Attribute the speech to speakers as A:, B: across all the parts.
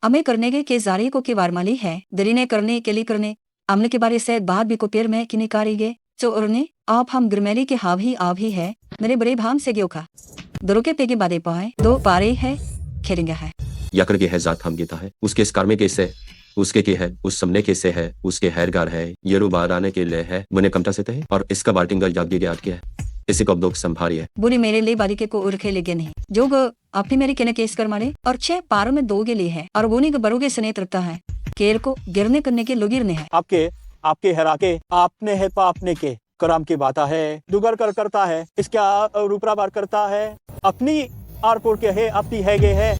A: हमें करने के जारी को की वारमाली है दरीने करने के लिए करने अमले के बारे से बात भी को पेर में कि निकारेंगे जो उड़ने आप हम गिरमेली के हाव ही है मेरे बड़े भाम से ग्यो खा दरों के पेगे बादे पाए दो पारे है खेरेंगे है
B: याकर के है जात हम गीता है उसके स्कारमे के से उसके है उस समने के से है उसके हैरगार है ये रुबार आने के लिए है मुने कमटा से है और इसका बार्टिंगल जाग के आट है इसी को अब लोग संभारी है
A: बुरी मेरे लिए बारी के को उर्खे लेगे नहीं जो आपने मेरे केने केस कर मारे और 6 पारों में 2 के लिए है और वो नहीं बरोगे स्नेह रखता है केर को गिरने करने के लोगिरने है
C: आपके हरा के आपने है पापने के कराम की बाता है दुगर कर करता है इसका रूपरा बार करता है अपनी आरपुर के है अपनी है गे है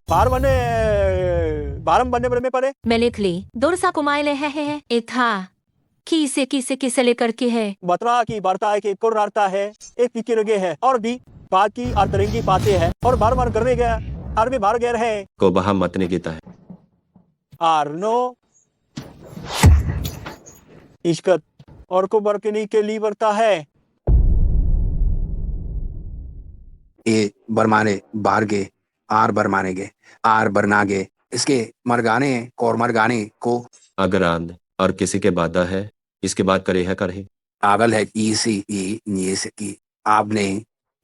C: बारम बने में पड़े
D: मैं लिख ली दोरसा कुमाए ले है एक था किसे लेकर के है
C: बतरा की वार्ता है कि कुर रारता है एक पिकी रगे है और भी बात की तरंगी पाते हैं और बार बार करने गया और भी बार गैर है
B: को बहा मतने गीता है
C: आरनो इश्कत और को बरकनी के लिए बरता है
E: ए बरमाने बारगे आर बरमानेगे आर बरनागे इसके मरगाने और मरगाने को
B: अगर आंद और किसी के बादा है इसके बाद करे है करे
E: आगल है इसी ये से की आपने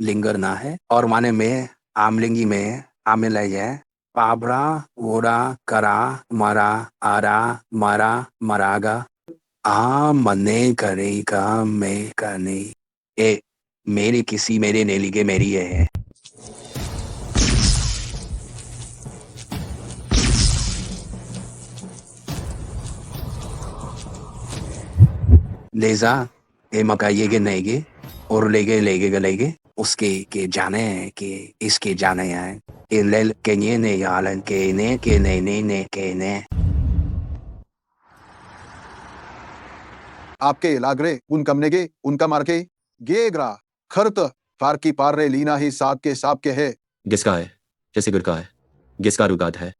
E: लिंगर ना है और माने में आमलिंगी में आमे ले जाए पाबरा वोड़ा करा मरा आरा मरा मरागा आ मने करेगा मैं करने ए मेरे किसी मेरे नेलिगे मेरी है लेजा ए मकाइएगे नहींगे और लेगे गलेगे उसके के जाने हैं कि इसके जाने हैं ए लेल के ने यालन के ने
F: आपके लागरे उन कमने के उनका मार्के गेग्रा खर्त फारकी पार रे लीना ही साग के साप के है
B: किसका है जैसे गुर का है किसका रुगाद है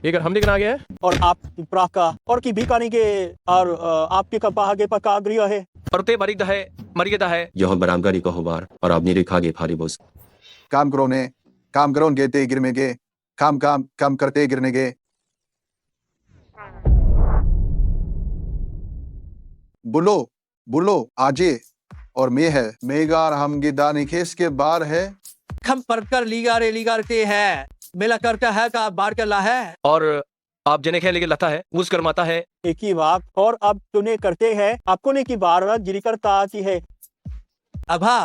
G: एक हम दिखना आगे है
C: और आप प्राक का और की बीकानी के और आपके कपा आगे पका गृह है
G: और ते मरियदा है
B: यह बरामगारी को होबार और आपने रेखा गे फारी बोस
F: काम करो गेते गिरमे गे काम करते गिरने गे बुलो आजे और मैं है मेगार हम गिदानी खेस के बार है
C: खम परकर लीगार ते है मेला करता है का बार कर ला है
G: और आप जने खेले के लता है उस करमाता है
C: एक ही बात और अब तूने करते हैं आपको ने की बार गिरी करता आती है अभा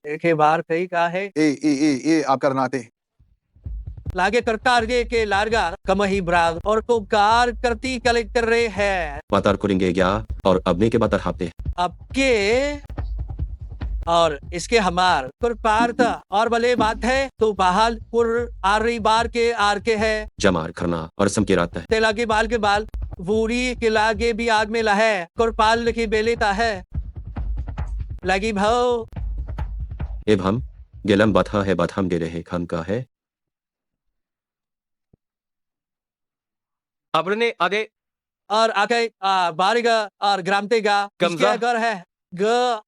C: एक ही बार कही का है
F: ए आप करनाते
C: लागे करता आगे के लारगार कम ही ब्राग और को कार करती कलेक्ट कर रहे हैं
B: बातार करेंगे क्या और अबने के बातार हापते
C: आपके और इसके हमार पर पार था और भले बात है तो बहाल पुर आरी बार के आर के है
B: जमार खरना और सम के रात है
C: तेला के बाल वूरी के लागे भी आग में लहे कुरपाल लिखी बेलेता है लगी भाव
B: एब हम गेलम बाथा है बाथाम दे रहे खाम का है
G: अपने आगे
C: और आगे बारिगा और ग्रामतेगा
G: कमजा
C: घर है ग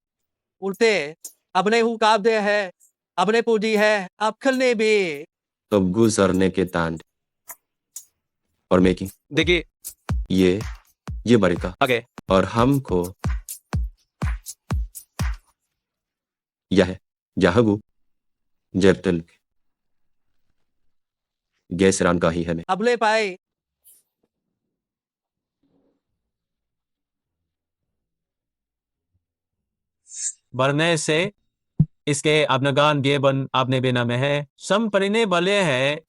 C: उड़ते अपने हु काब दे है अपने पूजी है अब खलने भी
B: तो गुजरने के तांड और मैं की
G: देखिए
B: ये बड़े का
G: आगे
B: और हमको यह जहगु जबतल गैस रान का ही है मैं
C: अबले पाए
H: बढ़ने से इसके अपनगान गेबन आपने बिना में है सम परिने बले है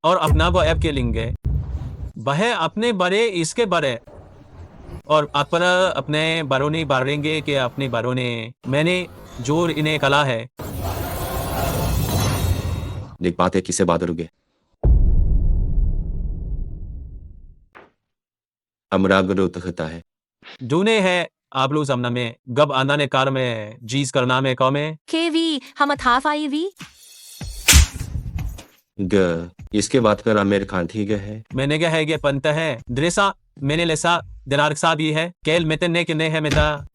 H: और अपना वो ऐप के लिंगे वह अपने बड़े इसके बड़े और अपना अपने बारोनी बारेंगे के अपने बारोने मैंने जोर इन्हें कला है
B: देख पाते किसे बादरुगे अमरागरो तखता है
H: जूने है आप लोग सामना में गब आना ने कार में जीज करना में कौ में
D: केवी हम था फाई वी
B: ग इसके बाद पर आमिर खान थी गए है
H: मैंने क्या है ये पंत है दृसा मैंने लेसा दिनार सा भी है केल मेते ने कि नहीं है मेता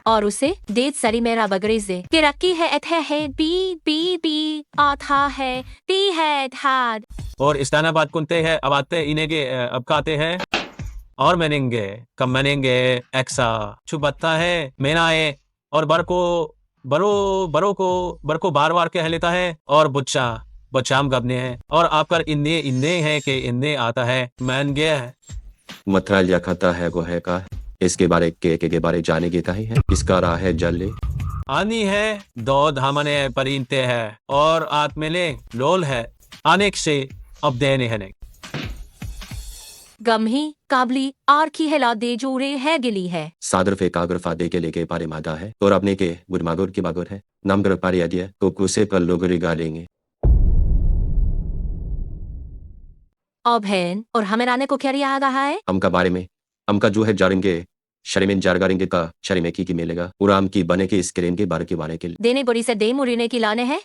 D: और उसे डेट सरी मेरा बगरे से कि रखी है एथे है बी आता है ती है थाद
H: और इस्लामाबाद कुनते हैं अब आते इन्हें अब खाते हैं और मनेंगे कब मनेंगे एक्सा छुपता है मेनाए और बरो को बार बार कह लेता है और बच्चाम गबने हैं और आपकर इन्ने है कि इन्ने आता है मैन गया है
B: मथराल या खाता है वो है का इसके बारे के बारे जाने की कही है इसका राह है जल्ले
H: आनी है दो धामने परिंते है और आत्मेले लोल है अनेक से अब देने है
D: गमही काबली आर की हिला दे जोरे है गिली है
B: सादर फे कागर फादे के लेके पारे मादा है और अपने के गुरमागुर की बागुर है नाम कर पारे अदिया तो कुसे पर लोग रिगालेंगे
D: अब है और हमें आने को क्या रिया आ रहा है
B: हमका बारे में हमका जो है जारेंगे शरीमें जारगारेंगे का शरीमें की मिलेगा उराम की बने के इस करें के बारे के बारे के
D: देने बड़ी से दे मुरीने की लाने हैं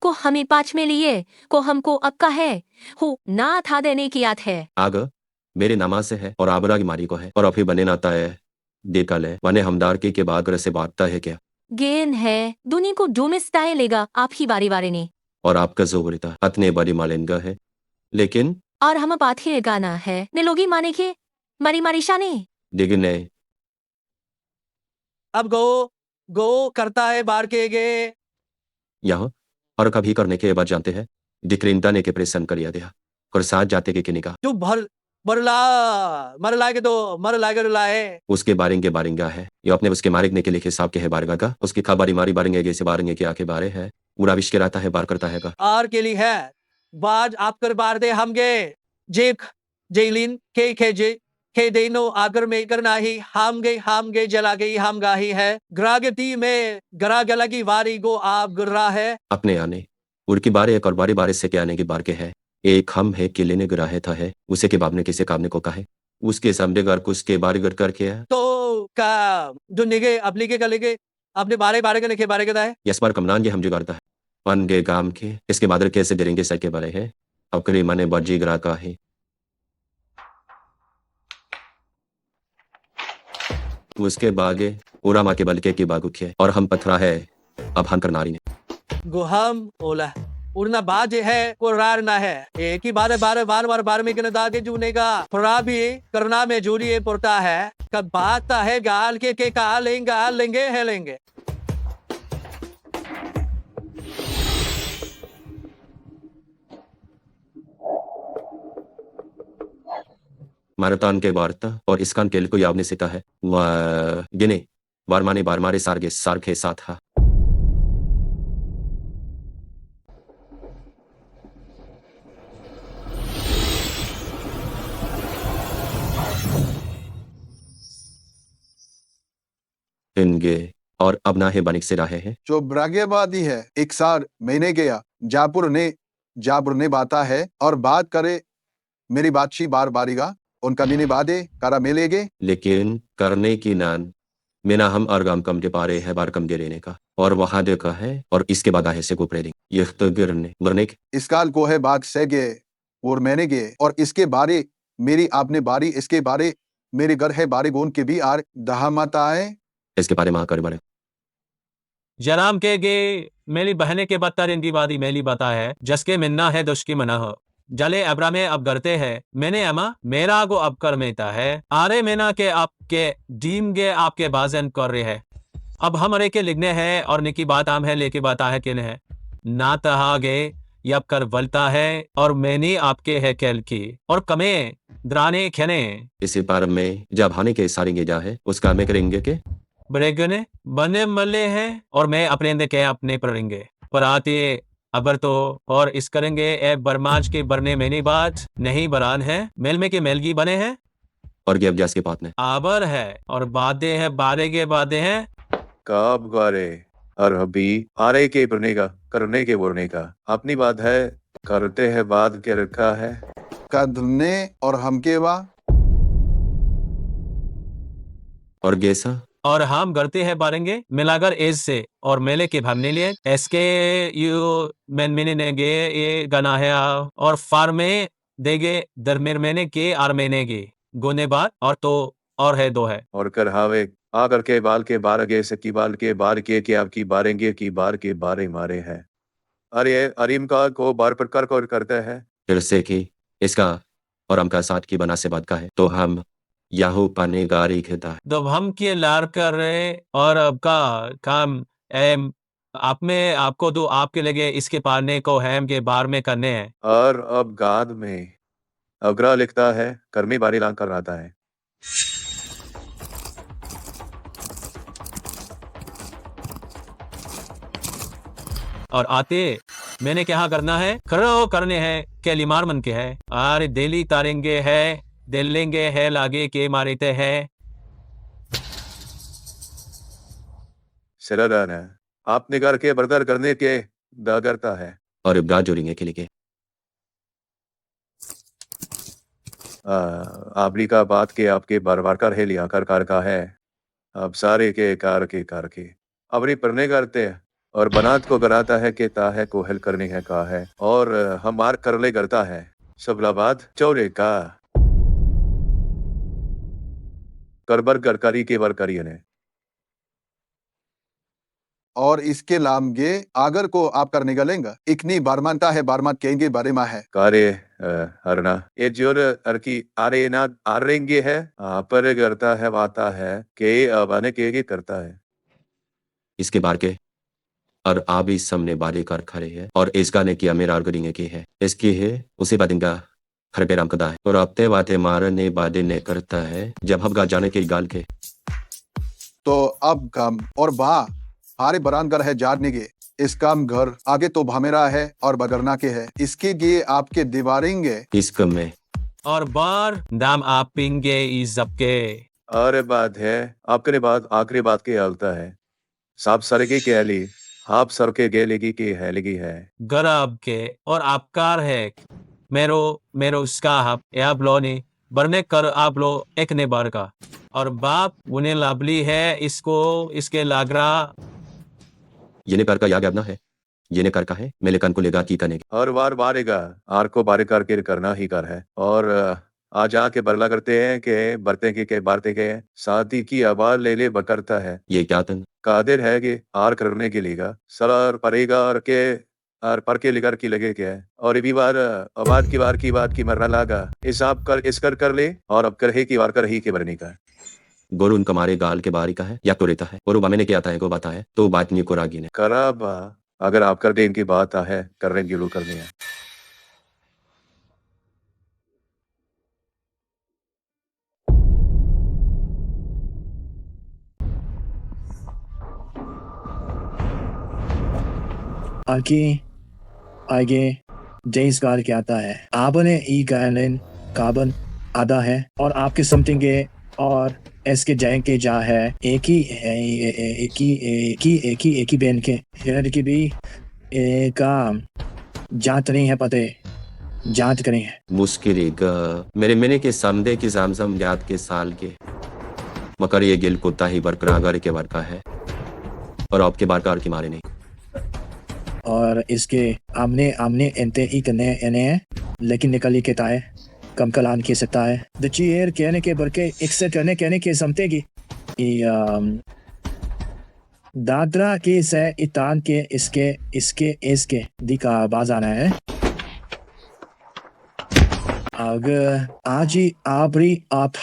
D: को हमें पाँच में लिए को हमको अब का है हो ना था देने की याद है
B: आग मेरे नमाज से है और आबरा की मारी को है और अभी बने नाता है देखल है वने हमदार के बाद घर से बांटता है क्या
D: गेन है दुनी को डोमिस्टाए लेगा आप ही बारी बारी ने
B: और आपका जोगरिता अतने बड़ी मालेंगा है लेकिन
D: और हम बात ही गाना है ने लोगी माने के मरी मारी शाने
B: लेकिन
C: अब गो करता है बार के गे
B: यहाँ और कभी करने के बाद जानते हैं डिक्रिंता ने के प्रेसन कर दिया और साथ जाते के किनिका
C: जो मर लागे तो मर लागे लाए
B: उसके बारेंगा है ये अपने उसके मारिकने के लिए हिसाब के है बारगा का उसकी खबारी मारी बारेंगे जैसे बारेंगे के आके बारे है पूरा विश्व के रहता है बार करता है का
C: आर के लिए है बाज आप कर बार दे हम गे जेक जेलिन के जे के देनो आगर में करना ही हम गे जला गई हम गाही है ग्रागती में गरा गला की वारी गो आप गुर्रा है
B: अपने आने उड़की बारे एक और बारे से के आने की बार के है एक हम है कि लेने गिरा है था है उसे के बाप ने किसे कामने को कहा है उसके सामने घर कुछ के बारे गर करके है
C: तो का जो निगे अपनी के गले के अपने बारे करने के बारे के है
B: यस बार कमनान के हम जुगाड़ता है पन गे गाम के इसके बाद कैसे डरेंगे सर के बारे है अब करी माने बजी ग्रा का है उसके बागे पूरा माँ के बलके की बागुख है और हम पथरा है अब हम करनारी ने
C: गुहम ओला उड़ना बाज है वो रार ना है एक ही बार बार में दागे जूने का फरा भी करना में जूरी पड़ता है कब बात है गाल के का लेंगे है लेंगे
B: मारतान के वार्ता और इसकान केल को यावने से कहा है गिने बार मारे सार के साथ हा इनगे और अब ना है बनिक से रहे हैं
F: जो ब्राग्यवादी है एक सार मैंने गया जापुर ने बाता है और बात करे मेरी बातची बार बारीगा उनका नीने बादे कारा मिलेगे
B: लेकिन करने की नान मेना हम अरगाम कम दे पारे है बार कम दे रहने का और वहां देखा है और इसके बाद है से को प्रेरिंग यह तो गिरने
F: इसकाल को है बात से गे और मैंने गे और इसके बारे मेरी आपने बारी इसके बारे मेरे घर है बारे गोन के भी आर दहा माता है
B: इसके बारे में कर बारे
H: जराम के गे मेरी बहने के बता इनकी बादी मेली बता है जसके मिन्ना है दुष्की मना हो जले अबरा में अब करते हैं मैंने अमा मेरा को अब कर मेता है आरे मेना के आपके डीम गे आपके बाजन कर रहे हैं अब हमारे के लिखने हैं और निकी बात आम है लेके बात है कि है ना तहा गे यब कर बलता है और मैंने आपके है कैल की और कमे द्राने खने
B: इसी पार में जब हाने के सारेंगे जा है उसका में करेंगे के
H: बड़े बने मल्ले हैं और मैं अपने के अपने पढ़ेंगे पर आते अबर तो और इस करेंगे ए बरमाज के बरने में नहीं बात नहीं बरान है मेल में के मेलगी बने हैं
B: और गे अब जास के पात ने
H: आबर है और बादे है बारे के बादे हैं
I: कब गारे और अभी आरे के बरने का करने के बोलने का अपनी बात है करते हैं बात के रखा है
F: कदने और हमके वा
B: और गेसा
H: और हम करते हैं बारेंगे मिलाकर एज से और मेले के भामने लिए एसके यू मैंने गे ये गाना है और फार्मे देगे दरमेर मैंने के आर मैंने गे गोने बात और तो और है दो है।
I: और कर हावे आकर के बाल के बार गे सकी बाल के बार के आपकी बारेंगे की बार के बारे मारे हैं। अरे अरीम का को बार पर कर और करते हैं।
B: फिर से कि इसका और हम का साथ की बना से बात का है तो हम याहू पाने गारी खेता है।
H: तो हम के लार कर रहे और अब का काम एम आप में आपको तो आपके लगे इसके पारने को हैम के बार में करने हैं।
I: और अब गाद में अग्रा लिखता है कर्मी बारी लांग कर रहा है।
H: और आते मैंने क्या करना है करो करने हैं के लिमार मन के है अरे दिल्ली तारेंगे है दिलेंगे है लागे के मारेते हैं।
I: सिरादान है आपने कर के बर्दार करने के दागरता है।
B: और इब्राज जोड़ेंगे के लिए
I: आपरी का बात के आपके बार कर है लिया कर का है। अब सारे के कार के अबरी पढ़ने करते हैं और बनात को कराता है कि ता है को हल करने है का है और हम मार कर ले करता है सबलाबाद चौरे का करबर गरकारी के वर करिए ने
F: और इसके लामगे आगर को आप करने गलेंगा इकनी बारमानता है बारमान कहेंगे बारे मा है
I: कारे हरना ये जोर अरकी आरे ना आरेंगे है पर करता है वाता है के अबाने के करता है
B: इसके बार के और आप इस सामने बारे कर खड़े हैं और इस गाने की अमीर आर्गरिंग की है इसकी है उसे बादिंगा खर पे राम कदा है और अपते वाते मारने बादे ने करता है जब हम गा जाने के गाल के
F: तो अब काम और बा हारे बरानगर है जानने के इस काम घर आगे तो भामेरा है और बगरना के है इसके लिए आपके दीवारेंगे
B: इस कम में
H: और बार दाम आप पिंगे इस सबके
I: अरे बात है आपके बाद आखिरी बात के आलता है साफ सर के क्या ली आप सर के गे लेगी की है लगी है
H: गराब के और आपकार है मेरो मेरो उसका आप आप लो ने बरने कर आप लो एक ने बार का और बाप उन्हें लाभली है इसको इसके लागरा
B: ये ने कर का याद अपना है ये ने कर का है मेरे कान को लेगा की करने
I: हर बार बारेगा आर को बारे करके करना ही कर है और आज आके बरला करते हैं कि बरते के बारते के साथी की आवाज ले बकरता है
B: ये क्या तन
I: कादिर है कि आर करने के लिए सलार परेगा और के और पर के लेकर की लगे क्या है और ये भी बार आबाद की बात की मरना लागा इस आप कर इस कर ले और अब कर ही की वार कर ही के बरने का
B: गोरू उनका मारे गाल के बारी का है या तो रहता है और वो मैंने क्या आता है को बाता है तो बात नहीं को रागी ने
I: कराबा अगर आप कर दे इनकी बात है कर रहे गिलू करने हैं
J: आगे जेम्स गार क्या आता है आपने ई गायन कार्बन आधा है और आपके समथिंग और इसके जैन के जा है एक ही बहन के हेर की भी काम जांच नहीं है पते जांच करें है
B: मुश्किल मेरे मैंने के सामने की जामजम याद के साल के मकर ये गिल कुत्ता ही बरकरार के बार का है और आपके बार का और की मारे नहीं
J: और इसके आमने आमने एंते ही करने इन्हें लेकिन निकली के ताए कम कलान के सकता है दची एयर कहने के बरके एक से कहने के समतेगी दादरा के से इतान के इसके दिका बाज आना है अगर आज ही आबरी आप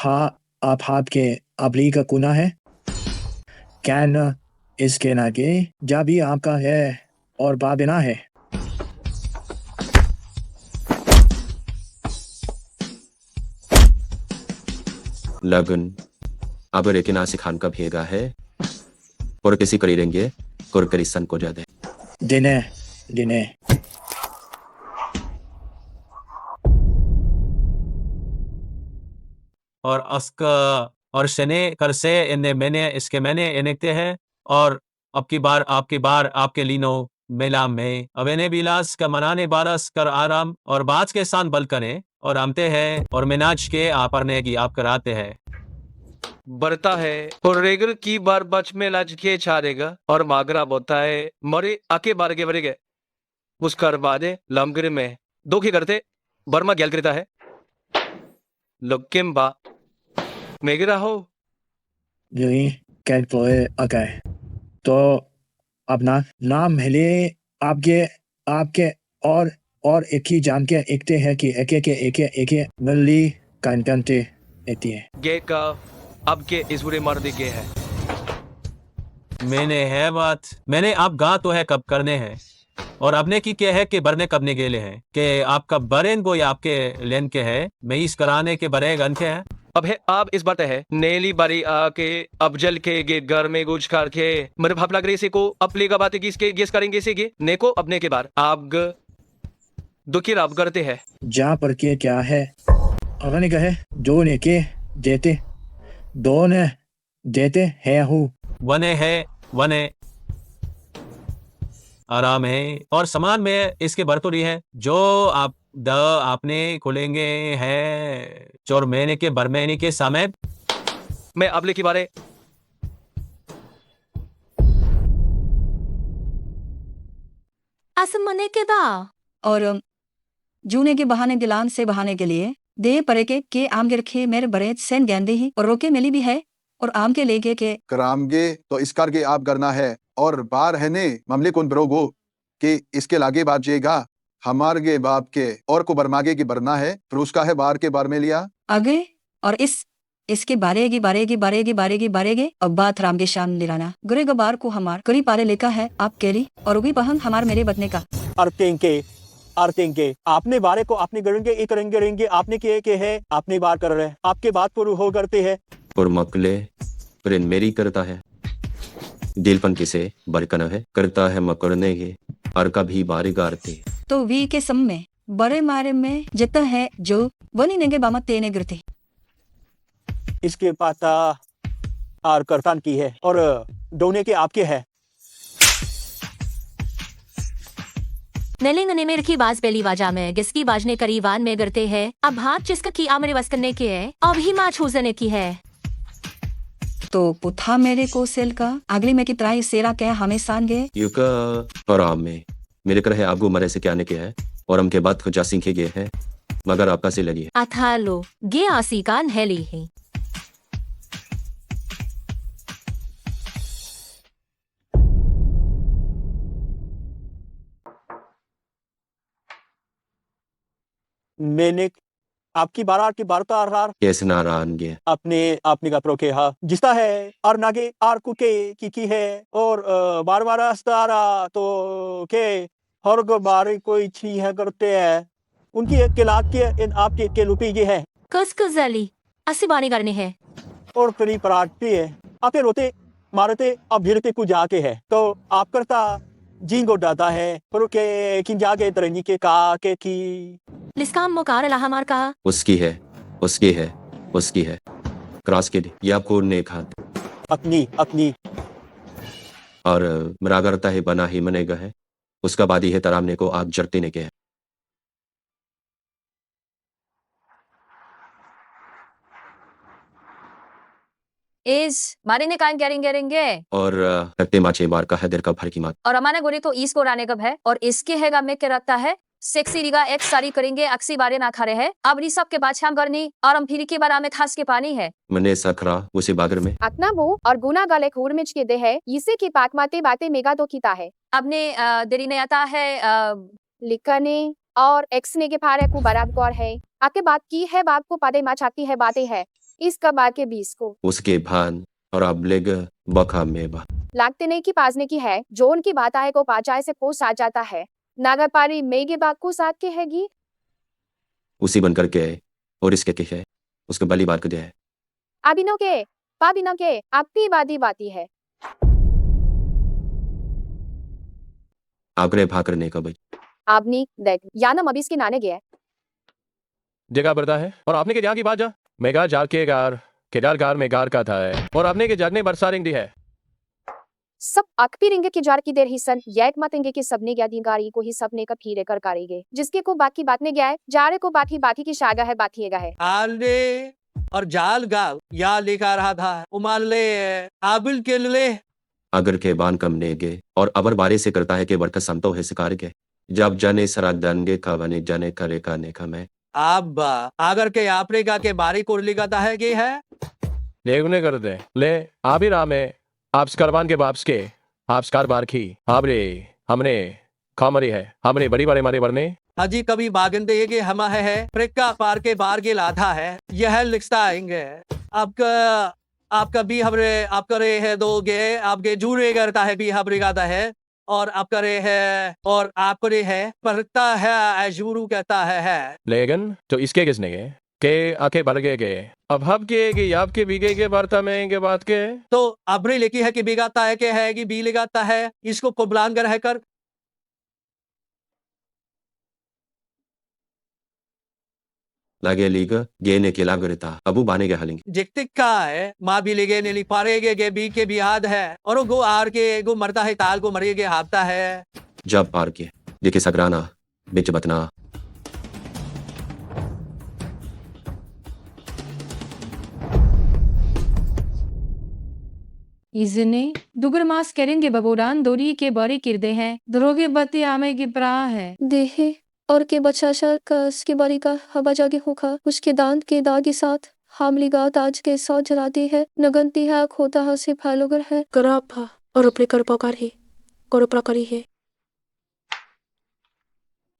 J: हाथ के आबरी का कुना है कैन इसके ना के जा भी आपका है और बाबिना है
B: लगन अब रेकिना से खान का भेगा है और किसी करी रहेंगे और करिसन को जादे
J: दिने
H: और अस्का और शने कर से इन्हें मैंने इसके मैंने इन्हें हैं और आपकी बार आपके लीनो मेला में अब इन्हें बिलास का मनाने बारस कर आराम और बाज के साथ बल करें और आमते हैं और मिनाज के आपरने की आप कराते हैं
G: बढ़ता है और रेगर की बार बच में लाज के छाड़ेगा और मागरा बोता है मरे आके बार के बरेगे उसकर बादे लमगिर में दो की करते बर्मा गैल करता है लोकिम बा मेगरा हो
J: यही कैलकुले ओके तो अपना नाम हेले आपके आपके और एक ही जान के एकते हैं कि एक मिली कंटेंटे एकती है
G: गे का अब के इस बुरे मर्द के है
H: मैंने है बात मैंने आप गा तो है कब करने हैं और आपने की क्या है कि बरने कबने गेले हैं कि आपका बरेन को या आपके लेन के है मैं इस कराने के बरे गन के है
G: अब है आप इस बात है नेली बारी आके अब जल के गे घर में गुज कर के मेरे भाप लग रही से को अपने का बातें किसके गेस करेंगे से गे नेको अपने के बार आप दुखी राब करते हैं
J: जहाँ पर के क्या है अगर ने कहे दो ने के देते दो ने देते है हूँ
H: वने है वने आराम है और समान में इसके बरतुरी है जो आप द आपने खुलेंगे है चोर महीने के बर महीने के समय
G: मैं अबले के बारे
D: आसमने के बा
A: और जूने के बहाने दिलान से बहाने के लिए दे परे के आम के रखे मेरे बरे सेन गेंदे ही और रोके मिली भी है और आम के लेके के
F: करामगे तो इस करके आप करना है और बार है ने मामले कौन बरोगो कि इसके लागे बात जेगा हमार गे बाप के और को बरमागे की बरना है फिर उसका है बार के बार में लिया
A: आगे और इसके बारेगी अब बात राम के शान लिराना गुरे गबार को हमार करी पारे लेका है आप केरी और उगी बहन हमार मेरे बतने का
C: अर्तेंगे आपने बारे को आपने करेंगे ये करेंगे रहेंगे आपने के है आपने बार कर रहे हैं आपके बात पर हो करते हैं
B: और मकले प्रेन मेरी करता है दिलपन किसे बरकन है करता है मकड़ने के और कभी बारी गारते
A: तो वी के सम में बड़े मारे में जितना है जो वनी नेगे बामा तेने गिरते
C: इसके पाता आर करतान की है और दोने के आपके है
D: नलिंग ने मेरे की बाज पहली बाजा में किसकी बाजने करीवान में गिरते हैं अब हाथ जिसका की आमरे वस करने के है अभी माँ छूजने की है
A: तो पुथा मेरे को सेल का अगली में की त्राई सेरा क्या हमें सान गे
B: युका और आम में मेरे कर है आपको मरे से क्या ने किया है और हम के बाद खुजा सीखे गए हैं मगर आपका से लगी है
D: अथा लो गे आसी का नहली है
C: मैंने आपकी बार तो आर
B: कैसे नारायण गए
C: आपने का प्रोके हा जिसता है और नागे आर कुके की है और बार अस्तारा तो के हर को बार कोई छी है करते हैं उनकी एक के लाख के आपके के लुपी ये है
D: कसकजली असी बानी करनी है
C: और करी पराठती है आपे रोते मारते अब भिड़ते को जाके है तो आप करता जिंगो डाता है पर के किन जाके तरंगी के का के की
D: लिस्काम मुकार हमार का
B: उसकी है क्रॉस के या कोड ने खात
C: अपनी
B: और मरागरता है बना ही मनेगा है उसका बादी है तरामने को आग जरते ने के है
K: इस मारे ने कान करेंगे
B: और रखते माचे बार का है देर का भर की मात
K: और हमारे गोरी तो ईस को राने कब है और इसके है में के रखता है सेक्सी रिगा एक सारी करेंगे अक्सी बारे ना खा रहे हैं अब री सब के बाद हम करनी और हम फिर के बारा में खास के पानी है
B: मने सखरा उसे बागर में
L: अपना वो और गुना गाले खूर मिच के दे है इसे की पाक माते बातें मेगा तो कीता है
K: अपने देरी ने आता है
L: लिखने और एक्स ने के फारे को बराबर और है आके बात की है बात को पादे मा चाहती है बातें है इसका बार के 20 को
B: उसके भान और अब लेग बखा में बा
L: लागते नहीं की पाजने की है जो उनकी बात आए को पाचाए से को साथ जाता है नागर पारी मेगे बाग को साथ के हैगी
B: उसी बनकर के और इसके के है उसके बली बात को दिया है
L: अबिनो के पाबिनो के आपकी बाती है
B: आगरे भाग करने का भाई
L: आपनी देख यानम अभी इसके नाने गया
G: जगह बढ़ता है और आपने के जहाँ की बात जा मेगा जार के गार केदार गार में गार का था है और आपने के जगने बरसा रिंग दी है
L: सब अकपी रिंगे की जार की देर हिसन यक मत इंगे की सबने गया दिगारी को ही सबने का फिरे कर कारेगे जिसके को बाकी बात ने गया है जारे को बाकी की शागा है बातीएगा है
C: आले और जाल गाल या लेकर रहा था उमाल ले आबिल के ले
B: अगर के बान कम ने गे और अबर बारे से करता है कि बरकत संतो है सिकार के जब जाने सरा दनगे का बने जाने करे का ने का मैं
C: अब अगर के आपरे का के बारी को लिगाता है कि है
G: लेगुने कर दे ले आबी रामे आप स्कारबान के बाप्स के आप स्कार बार की आबरे हमने खामरी है हमने बड़ी बड़े मारे बरने
C: अजी कभी बागन देगे हम है प्रेका पार के बार के लाधा है यह लिखता आएंगे आपका आपका भी हमरे आप करे है दोगे आपके जूरे करता है भी हमरे गाता है और आप करे है और आप करे है पढ़ता है अजूरू कहता है
G: लेकिन तो इसके किसने के आके बढ़ गए अब हब के आपके बीगे के वार्ता में के बात के
C: तो अबरे लेकी है कि बिगाता है कि है कि बी लगाता है इसको कुबलान कर है कर
B: लगे लीग गेने के लाग रहता अबू बाने के हलेंगे
C: जिक्तिक का है माँ भी लेगे नहीं पारेगे के बी के बिहाद है और वो गो आर के गो मरता है ताल को मरेगे हापता है
B: जब पार के देखे सगराना बिच बतना
A: इजने दुगर मास करेंगे बबोरान दोरी के बड़े किरदे हैं दरोगे बत्ती आमे की प्रा है
L: देहे और के बचाशा कस के बारी का हवा जागे होखा उसके दांत के दाग के साथ हामली गात आज के साथ जलाती है नगनती है खोता है से फालोगर है करापा और अपने कर पकार है कर प्रकारी है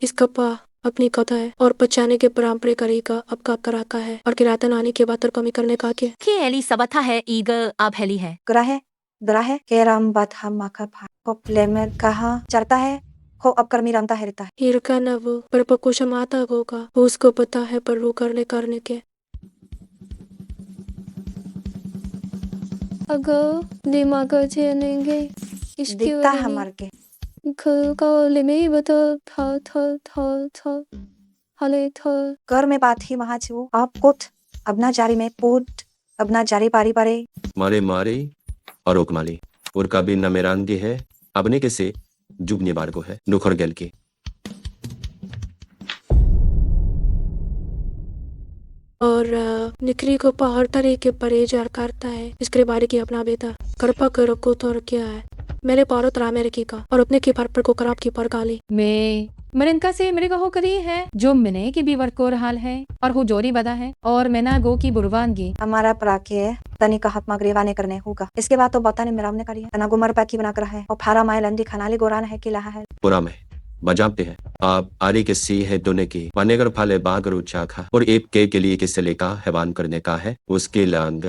L: इसका पा अपनी कथा है और बचाने के परम्परे करेगा अब का कराका है और किरातन आने के बाद कमी करने का क्या
D: के एली सबथा है ईग अब हेली है
A: ग्रा है द्रा है के राम बात हम माखा भा को प्लेमर कहा चढ़ता है को अब कर्मी रमता है रहता है
L: हिरका न वो पर पकुशम आता होगा उसको पता है पर वो करने के अगर दिमाग जेनेंगे इसकी
A: दिखता हमार के
L: ले में बता था हले था
A: कर में बात ही महा छू आप कुछ अपना जारी में पोट अपना जारी पारी पारे
B: मारे मारे और ओकमाली और कभी न मेरांदी है अपने के से जुबने बार को है नुखर गेल के
L: और निकरी को पहाड़ तरे के परे जार करता है इसके बारे की अपना बेटा करपा कर को तो क्या है मेरे पारो तरा मेरे की का और अपने की पर को कराप की पर गाली
A: मैं मरिनका से मेरे कहो करी है जो मने की भी वर्कोर हाल है और हो जोरी बदा है और मैना गो की बुरवानगी हमारा प्राके तनी का हाथ मागरेवाने करने होगा इसके बाद तो बताने मेरा हमने करी है तना गुमर पैकी बना कर है और फारा माइल अंडी खानाली गोरान है कि लहा है
B: पूरा में बजाते हैं आप आरी के सी है दोने की बनेगर फाले बागर उचाखा और एक के लिए किससे लेका हैवान करने का है उसके लांग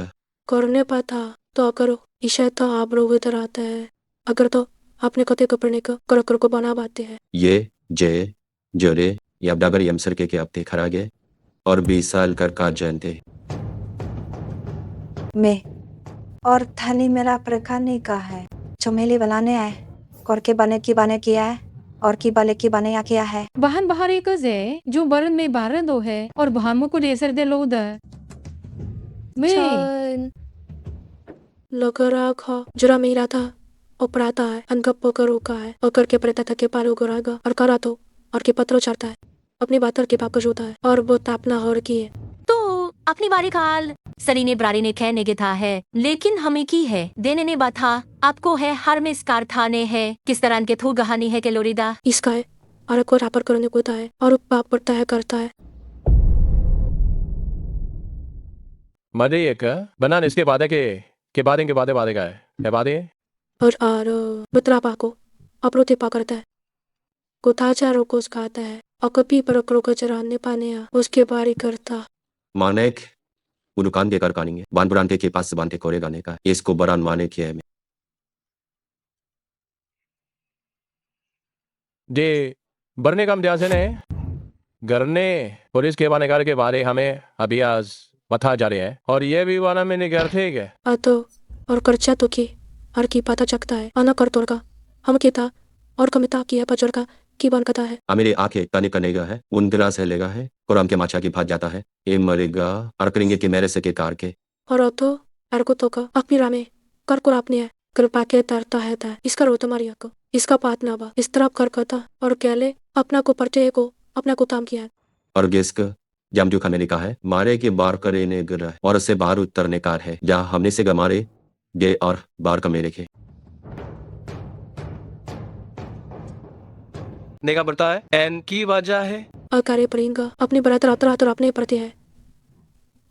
L: करने पता तो करो ईशा तो आप रोग इधर आता है अगर तो आपने कते कपड़ने का कर को बना बाते हैं
B: ये जे जोरे या डगर यमसर के अब खरा गए और 20 साल कर का जानते
A: मैं और थाली मेरा प्रखा नहीं का है चमेली बनाने आए और के बने की बने किया है और की बले की बने या किया है बहन बाहर एक जे जो बरन में बारह दो है और बहामो को रेसर दे लो मैं
L: लगरा खा जरा मेरा था उपराता है अनगप पोकर रोका है और करके प्रता थके पारो गोरागा और करा तो और के पत्रों चढ़ता है अपनी बात के पाकज होता है और वो तापना और की है
D: तो अपनी बारी काल सरी ने ब्रारी ने कहने के था है लेकिन हमें की है देने ने बात था आपको है हर में स्कार थाने है किस तरह के थू गहानी है के लोरीदा
L: इसका है और को रापर करने को होता है और पाप पड़ता है करता है
G: मदे एक बनाने इसके बाद के बाद है बादे
L: और बतरा पाको अपरोते पकड़ता है कुताचारों को खाता है और कभी पर को चराने पाने उसके बारी करता
B: मानेक उनुकान के कर कानेंगे बानपुरान के पास बांधे कोरे गाने का इसको बरान माने किया है
G: जे बरने काम ध्यान से ने गरने पुलिस के बानेकार के बारे हमें अभी आज बता जा रहे हैं और ये भी वाला में निगर थे क्या
L: तो और करचा तो की और की पता चकता है आना कर तोड़का हम के था और कमिता की है पचर का की बन कथा है
B: मेरी आंखें तने कनेगा है उन दिला से लेगा है कुराम के माचा की भाग जाता है ये मरेगा और करेंगे कि मेरे से के कार के
L: और तो अर को तो का अकमीरा में कर को आपने है कृपा के तरता है था इसका रो तुम्हारी को इसका पात ना बा इस तरह कर कथा और कहले अपना को परचे को अपना को ताम किया
B: और गिस्क जामजू खाने का है मारे के बार करे ने गिरा और उससे बाहर उतरने कार है जहाँ हमने से गमारे गे और बार का मेरे के
G: नेगा बढ़ता है एन की वजह है
L: अकारे परेंगा अपने बरात रात रात अपने पड़ते हैं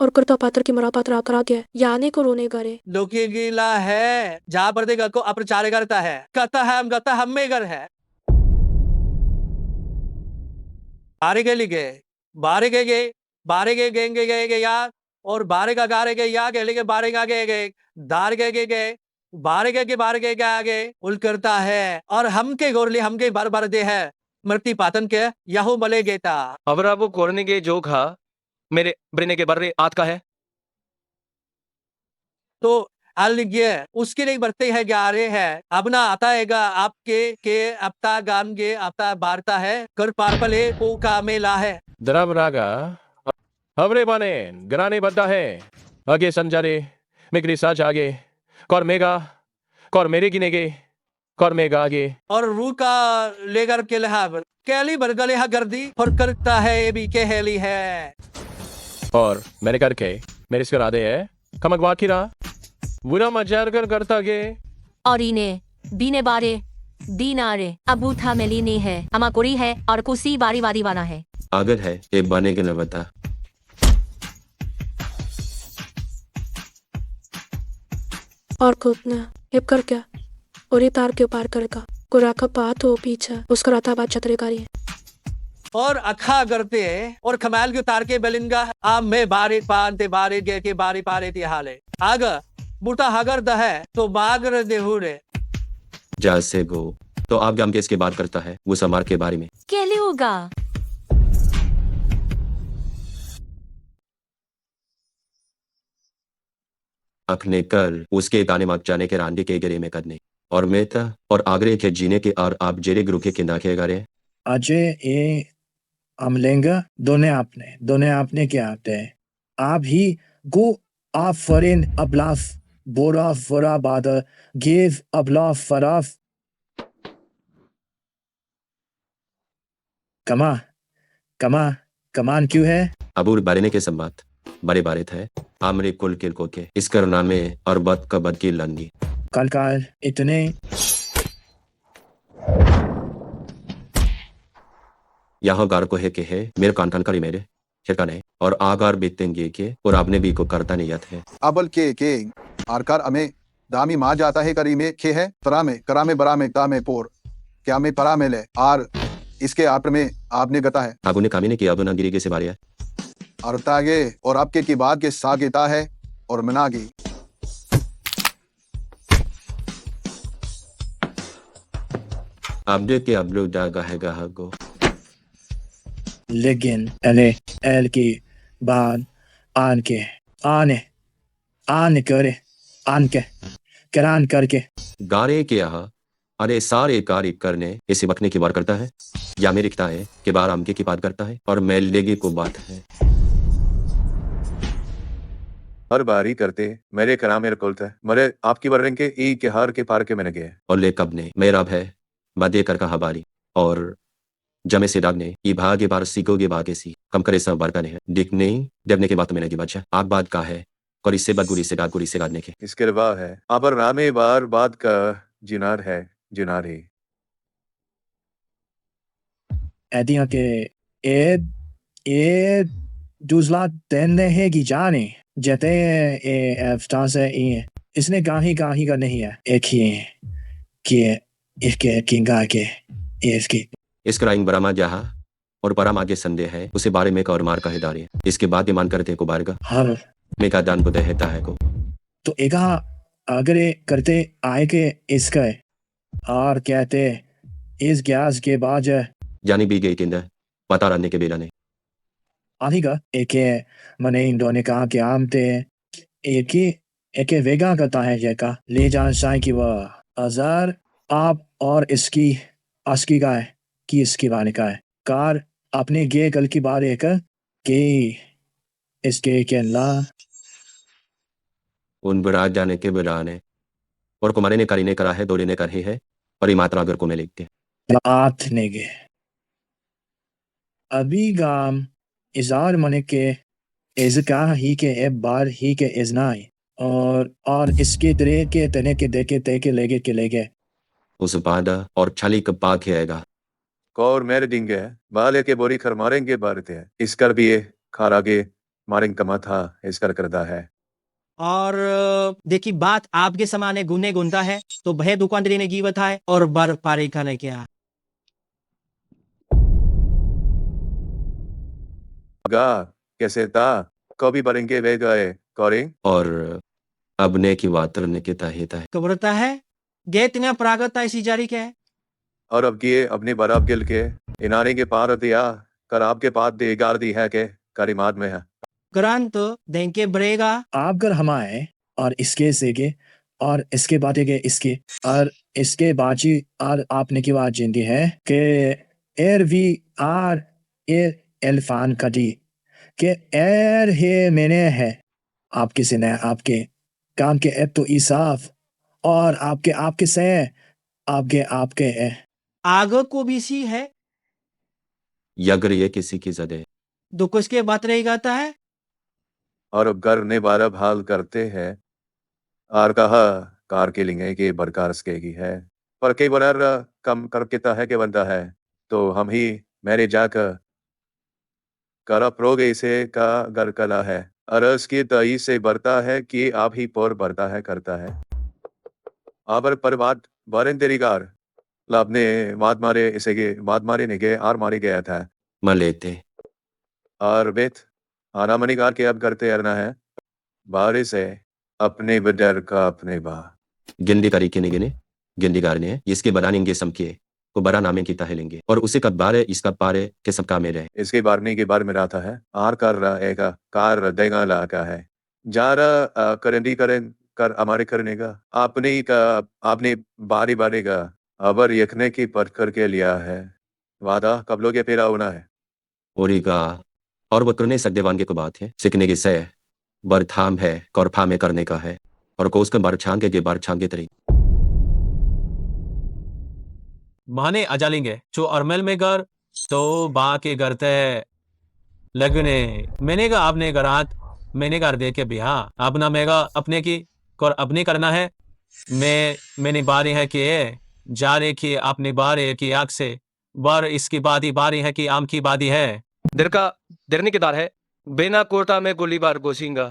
L: और करता पात्र की मरा पात्र आकर आ गया यानी को रोने गरे
C: दुखी गीला है जहाँ पर देखा को अप्रचार करता है कहता है हम कहता हम में घर है बारे के लिए बारे के गए बारे के गेंगे गए या और बारे का गारे के या के लिए बारे का गए दार के गए बारे के आगे उल करता है और हमके गोरली हमके बार बार दे है मृत्यु पातन के यहू मले गेता
G: अब वो कोरने के जो खा मेरे ब्रिने के बर्रे आत का है
C: तो अलगे उसके लिए बढ़ते हैं ग्यारह है अब ना आता हैगा आपके के अपता गान के अपता बारता है कर पार पले को का मेला है
M: द्रव रागा हवरे बने गराने बद्दा है आगे संजारे मिगरी साज आगे कौर मेगा कौर मेरे गिनेगे कौर मेगा आगे
C: और रू का लेकर के लहाब कैली बरगले हा गर्दी और करता है ये भी के हेली है
M: और मेरे करके मेरे इसके राधे है कमक वाकिरा बुरा मजार कर करता गे
D: और इन्हें बीने बारे दीनारे अबू था मेलिनी है अमा कोरी है और कुसी बारी वारी वाना है
B: अगर है ये बने के न बता
L: और कूदना हिप कर क्या और ये तार के पार करेगा कुरा का पात हो पीछा उसका राता बात छतरेकारी है
C: और अखा करते और कमाल के उतार के बेलिंगा आम में बारे पानते बारे गे के बारे पारे ती हाले आग बूटा हगर द है तो मागर देहुरे
B: जा से गो तो आप गम के इसके बात करता है वो समार के बारे में
D: केले होगा
B: अपने कल उसके गाने मक जाने के रांडे के गिरे में करने और मेहता और आगरे के जीने के और आप जेरे ग्रुप के किंदा के गारे
J: अजय ये अमलेंगा दोने आपने क्या आते हैं आप ही गो आप फरिन अबलाफ बोरा फरा बादर गिव अबलाफ फराफ कमान क्यों है
B: अबूर बारेने के संबात बड़े बारे थे आमरे कुल किल को के इस करना में और बद का बद की लंगी
J: कल इतने
B: यहाँ गार को है कि है मेरे कांटन करी मेरे छिड़का नहीं और आगार बीतेंगे के और आपने भी को करता नहीं याद है
F: अबल के आरकार अमे दामी मा जाता है करी में खे है तरा में करा में बरा में ता में पोर क्या में परा में ले आर इसके आप में आपने गता है
B: आगू ने कामी ने किया ना गिरी के से बारे
F: अरतागे और आपके की बात के सागेता है और मनागी
B: आप के अब लोग डागा है गाह को
J: लेकिन एल की बात आने के करान करके
B: गारे के यहाँ अरे सारे कार्य करने इसे बकने की बात करता है या मेरे लिखता है कि बार आमके की बात करता है और मैं लेगे को बात है
I: हर बारी करते मेरे करा मेरे कोलता है मरे आपकी बर्रें के ई के हार के पार के मैंने गए
B: और ले कब ने मेरा है बादे कर कहा बारी और जमे से डाग ने ये भागे बार सीखोगे बागे सी कम करे सब बार का नहीं दिखने देवने के बात मैंने की बच्चा आप बात का है और इससे बदगुरी से गाड़ने के
I: इसके अलावा है अबर रामे बार बात का जिनार है जिनार ही
J: एदिया के ए दूसरा तेने है कि जाने जते ए एफ्ता से ए इसने गाही का नहीं है एक ही कि इसके किंगा के इसकी
B: इस क्राइंग बरामा जहा और पराम आगे संदेह है उसे बारे में का और मार का हिदारी है इसके बाद ईमान करते को बारगा
J: हर
B: में का दान को देता है को
J: तो एगा अगर करते आए के इसका और कहते इस गैस के बाद
B: जानी भी गई किंदा पता रहने के बेला ने
J: आधिका एक मने इन दोनों कहा कि आम ते एक वेगा करता है जैका ले जान साई की वह हजार आप और इसकी अस्की का है कि इसकी बारे का है कार अपने गे कल की बारे का कि इसके के अल्लाह
B: उन बरात जाने के बिराने और कुमारी ने करी ने करा है दोरी ने कर ही है और ये मात्रा अगर को मैं लिखते
J: आठ ने गे अभी गाम इजार मने के इजका ही के एब बार ही के इजनाई और इसके तरह के तने के देखे ते के लेगे
B: उस बादा और छली कब पाक आएगा
I: कौर मेरे डिंगे बाले के बोरी खर मारेंगे बारते हैं इस कर भी ये खारागे मारिंग कमा था इसकर करता है
C: और देखी बात आपके समाने गुने गुनता है तो भय दुकानदारी ने गिवत है और बर पारे खाने क्या
I: गा कैसे था कभी बरेंगे वे गए करें
B: और अब ने की वातर ने के ताहेता है
C: कबरता है गे तिना प्रागत ऐसी जारी क्या है
I: और अब किए अपने बराब गिल के इनारे के पार दिया कर आपके पास दे गार दी है के करीमात में है
C: ग्रांत देंके बरेगा
J: आप घर हमारे और इसके सेगे और इसके बातें के इसके और इसके बाजी और आपने की बात जिंदी है कि एर वी आर एर एल्फान कटी के एर हे मैंने है आपके से न आपके काम के एब तो इंसाफ और आपके आपके से आपके आपके है
C: आग को भी सी है
B: यगर ये किसी की जदे
C: दुख उसके बात रही गाता है
I: और अब घर ने बारह हाल करते हैं और कहा कार के लिंगे के बरकार सकेगी है पर कई बार कम करके है के बनता है तो हम ही मेरे जाकर करा प्रोगे इसे का घर कला है और उसकी तई से बढ़ता है कि आप ही पर बढ़ता है करता है आबर पर बात बारें तेरी कार लाभ ने मात मारे इसे के मात मारे ने के आर मारे गया था
B: मलेते
I: और बेत आना मनी कार के अब करते अरना है बारिश है अपने बदर का अपने बा
B: गिंदी करी के गिने गिंदी गारने है इसके बनानेंगे समके को बड़ा नामे की ताहे लेंगे और उसे कब बारे इसका पारे के सब काम में रहे
I: इसके बारने के बार में रहता है आर कर रहा है का कार देगा ला का है जा रहा करंदी करें कर हमारे करने का आपने ही का आपने बारी बारी का अबर यखने की पट करके लिया है वादा कब लोग ये पेरा होना है
B: ओरी का और वो करने सकदेवान के को बात है सीखने की सह बर थाम है कौरफा में करने का है और कोस का बार छांगे के बार छांगे तरी
H: बहाने अजालेंगे जो अरमल में घर तो बा के घर ते लगने मैंने का आपने घरात मैंने घर दे के बिहा अपना मेगा अपने की और अपने करना है मैंने बारी है कि जा रहे कि आपने बारे की आग से बार इसकी बादी बारी है कि आम की बादी है
G: दिर का दिरने के दार है बेना कोटा में गोली बार गोसींगा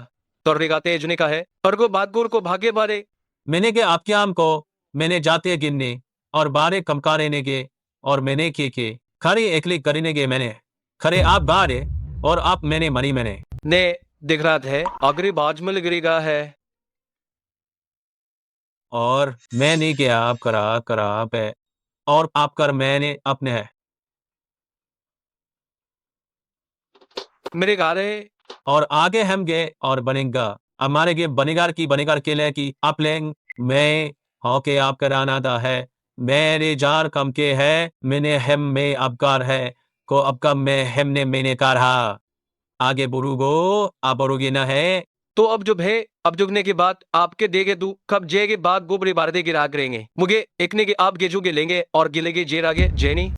G: तोर्रेगा तेज ने का है और को बात गोर को भागे बारे
H: मैंने के आपके आम को मैंने जाते गिनने और बारे कमकारे ने के और मैंने के खरी एकली करने के मैंने खरे आप बारे और आप मैंने मरी मैंने
G: ने दिख रहा है अगरी बाज में गिरेगा है
H: और मैं नहीं किया आप करा आप है और आप कर मैंने अपने है
G: मेरे गारे
H: और आगे हम गए और बनेगा हमारे गे बनेगार की बनेगार के लिए कि आप लेंग मैं हो के आप कराना था है मेरे जार कम के है मैंने हम में अबकार है को अब कम में हमने मैंने कहा आगे बुरुगो आप बुरुगे ना है
G: तो अब जो है अब जुगने के बाद आपके देगे तू कब जे के बाद गोबरे बारदे की राग करेंगे मुझे एकने के आप गेजूगे लेंगे और गिलेगे जेर आगे जेनी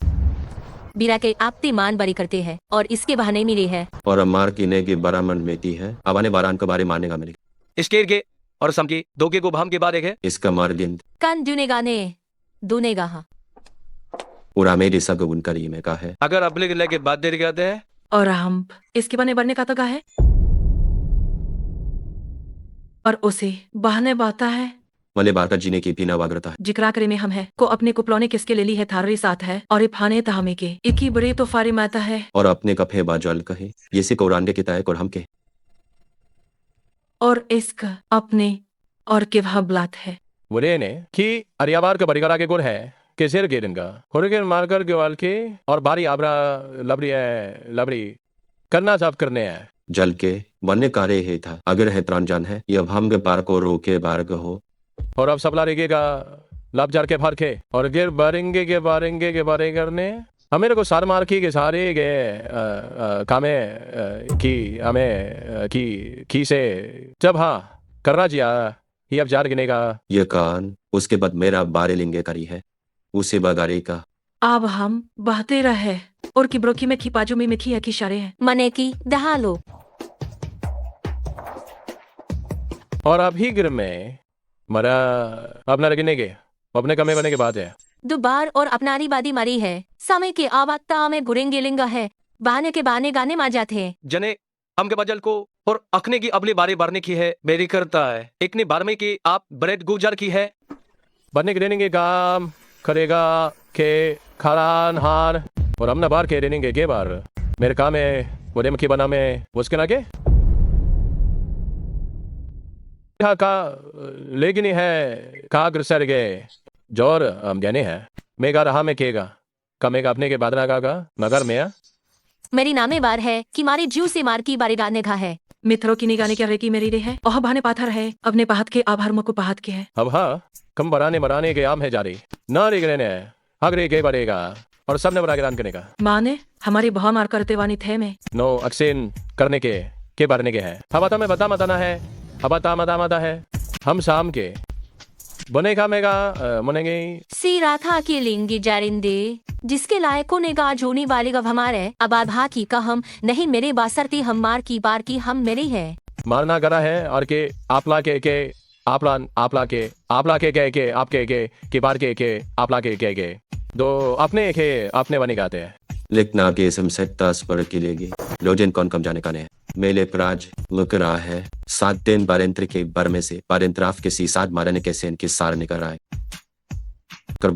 D: बीरा के आपती मान बरी करते हैं और इसके बहाने मिले है
B: और अमार कीने की बरामन मेती है अवाने बारान के बारे मानेगा मेरे
G: इसके के और समकी दो के को भाम के बाद एक है
B: इसका मार गिंद
D: कान दुनेगा ने दुनेगा हाँ
B: पूरा मेरे सब उनका ही में का है
G: अगर अबले के लगे बाद देर कहते हैं
N: और हम इसके बने बनने का तो का है और उसे बहाने बाता है
B: मले बार का जीने की पीना वागरता है
N: जिक्रा करे में हम है को अपने कुपलौने किसके ले ली है थारी साथ है और फाने तहमे के इकी बड़े तो फारे माता है
B: और अपने कफे बाजल कहे ये से कोरांडे की ताय और हम के
N: और इसका अपने और के वह ब्लात है
M: वरे ने कि अरियाबार का बड़ीगारा के गुण है कि सिर गेरनगा होरगेन मारकर गेवाल के और बारी आबरा लबरी करना साफ करने है
B: जल के बनने कारे है था अगर है त्रांजान है ये हम के पार को रोके बारग हो
M: और अब सबला रेगेगा लाभ जार के फार के और गिर बारेंगे के बारे करने हमें को सार मार की के सारे के कामे की हमें की से जब हाँ करना जिया ही अब जार गिने का
B: ये कान उसके बाद मेरा बारे लिंगे करी है उसे बगारे का
N: अब हम बहते रहे और की ब्रोकी में बाजू में खी की शारे हैं
D: मने की दहा लो
M: और अभी गिर में मरा अपना लगने के अपने कमे बने के बाद है
D: दोबार और अपनारी बादी मरी है समय के आवात्ता में गुरेंगे लिंगा है बहाने के बहाने गाने मा जाते हैं
G: जने हमके बजल को और अखने की अपनी बारी भरने की है मेरी करता है एक ने बार में की आप ब्रेड गुजर की है
M: बनने के देनेंगे काम करेगा के खरान हार और हम ना बार के देनेंगे के बार मेरे काम है वो डेम की बना में उसके ना के यहाँ का लेकिन है कागर सर गए जोर हम जाने हैं मेगा रहा में केगा कमेगा अपने के बाद ना कागा मगर मैं
D: मेरी नामे बार है कि मारे जू से मार की बारी गाने का है
N: मित्रों की निगाने क्या रेकी मेरी रे है ओह भाने पाथर है अपने पाहत के आभार मको पाहत के है
M: अब हाँ कम बराने मराने के आम है जारी ना रे ने अगरे के बढ़ेगा और सबने बरा के रान करने का
N: माने हमारी बहुत मार करते वानी थे में
M: नो अक्सेन करने के भरने के है हवाता में बता मताना है हवाता मता है हम शाम के बने का मेगा मनेंगे
D: सी राथा की लिंगी जारिंदे जिसके लायकों ने गा जोनी वाले गव हमारे अब आभा की का हम नहीं मेरे बासरती हम मार की बार की हम मेरी है
M: मारना करा है और के आपला के आपला के आपके के बार के आपला के दो अपने के अपने बने गाते हैं
B: लिखना के समझता पर के लिए लोजन कौन कम जाने का ने मेले प्राज लुक रहा है 7 दिन बारेंत्र के बर में से बारेंत्राफ के सी 7 मारने के सेन के सार निकल रहा है कर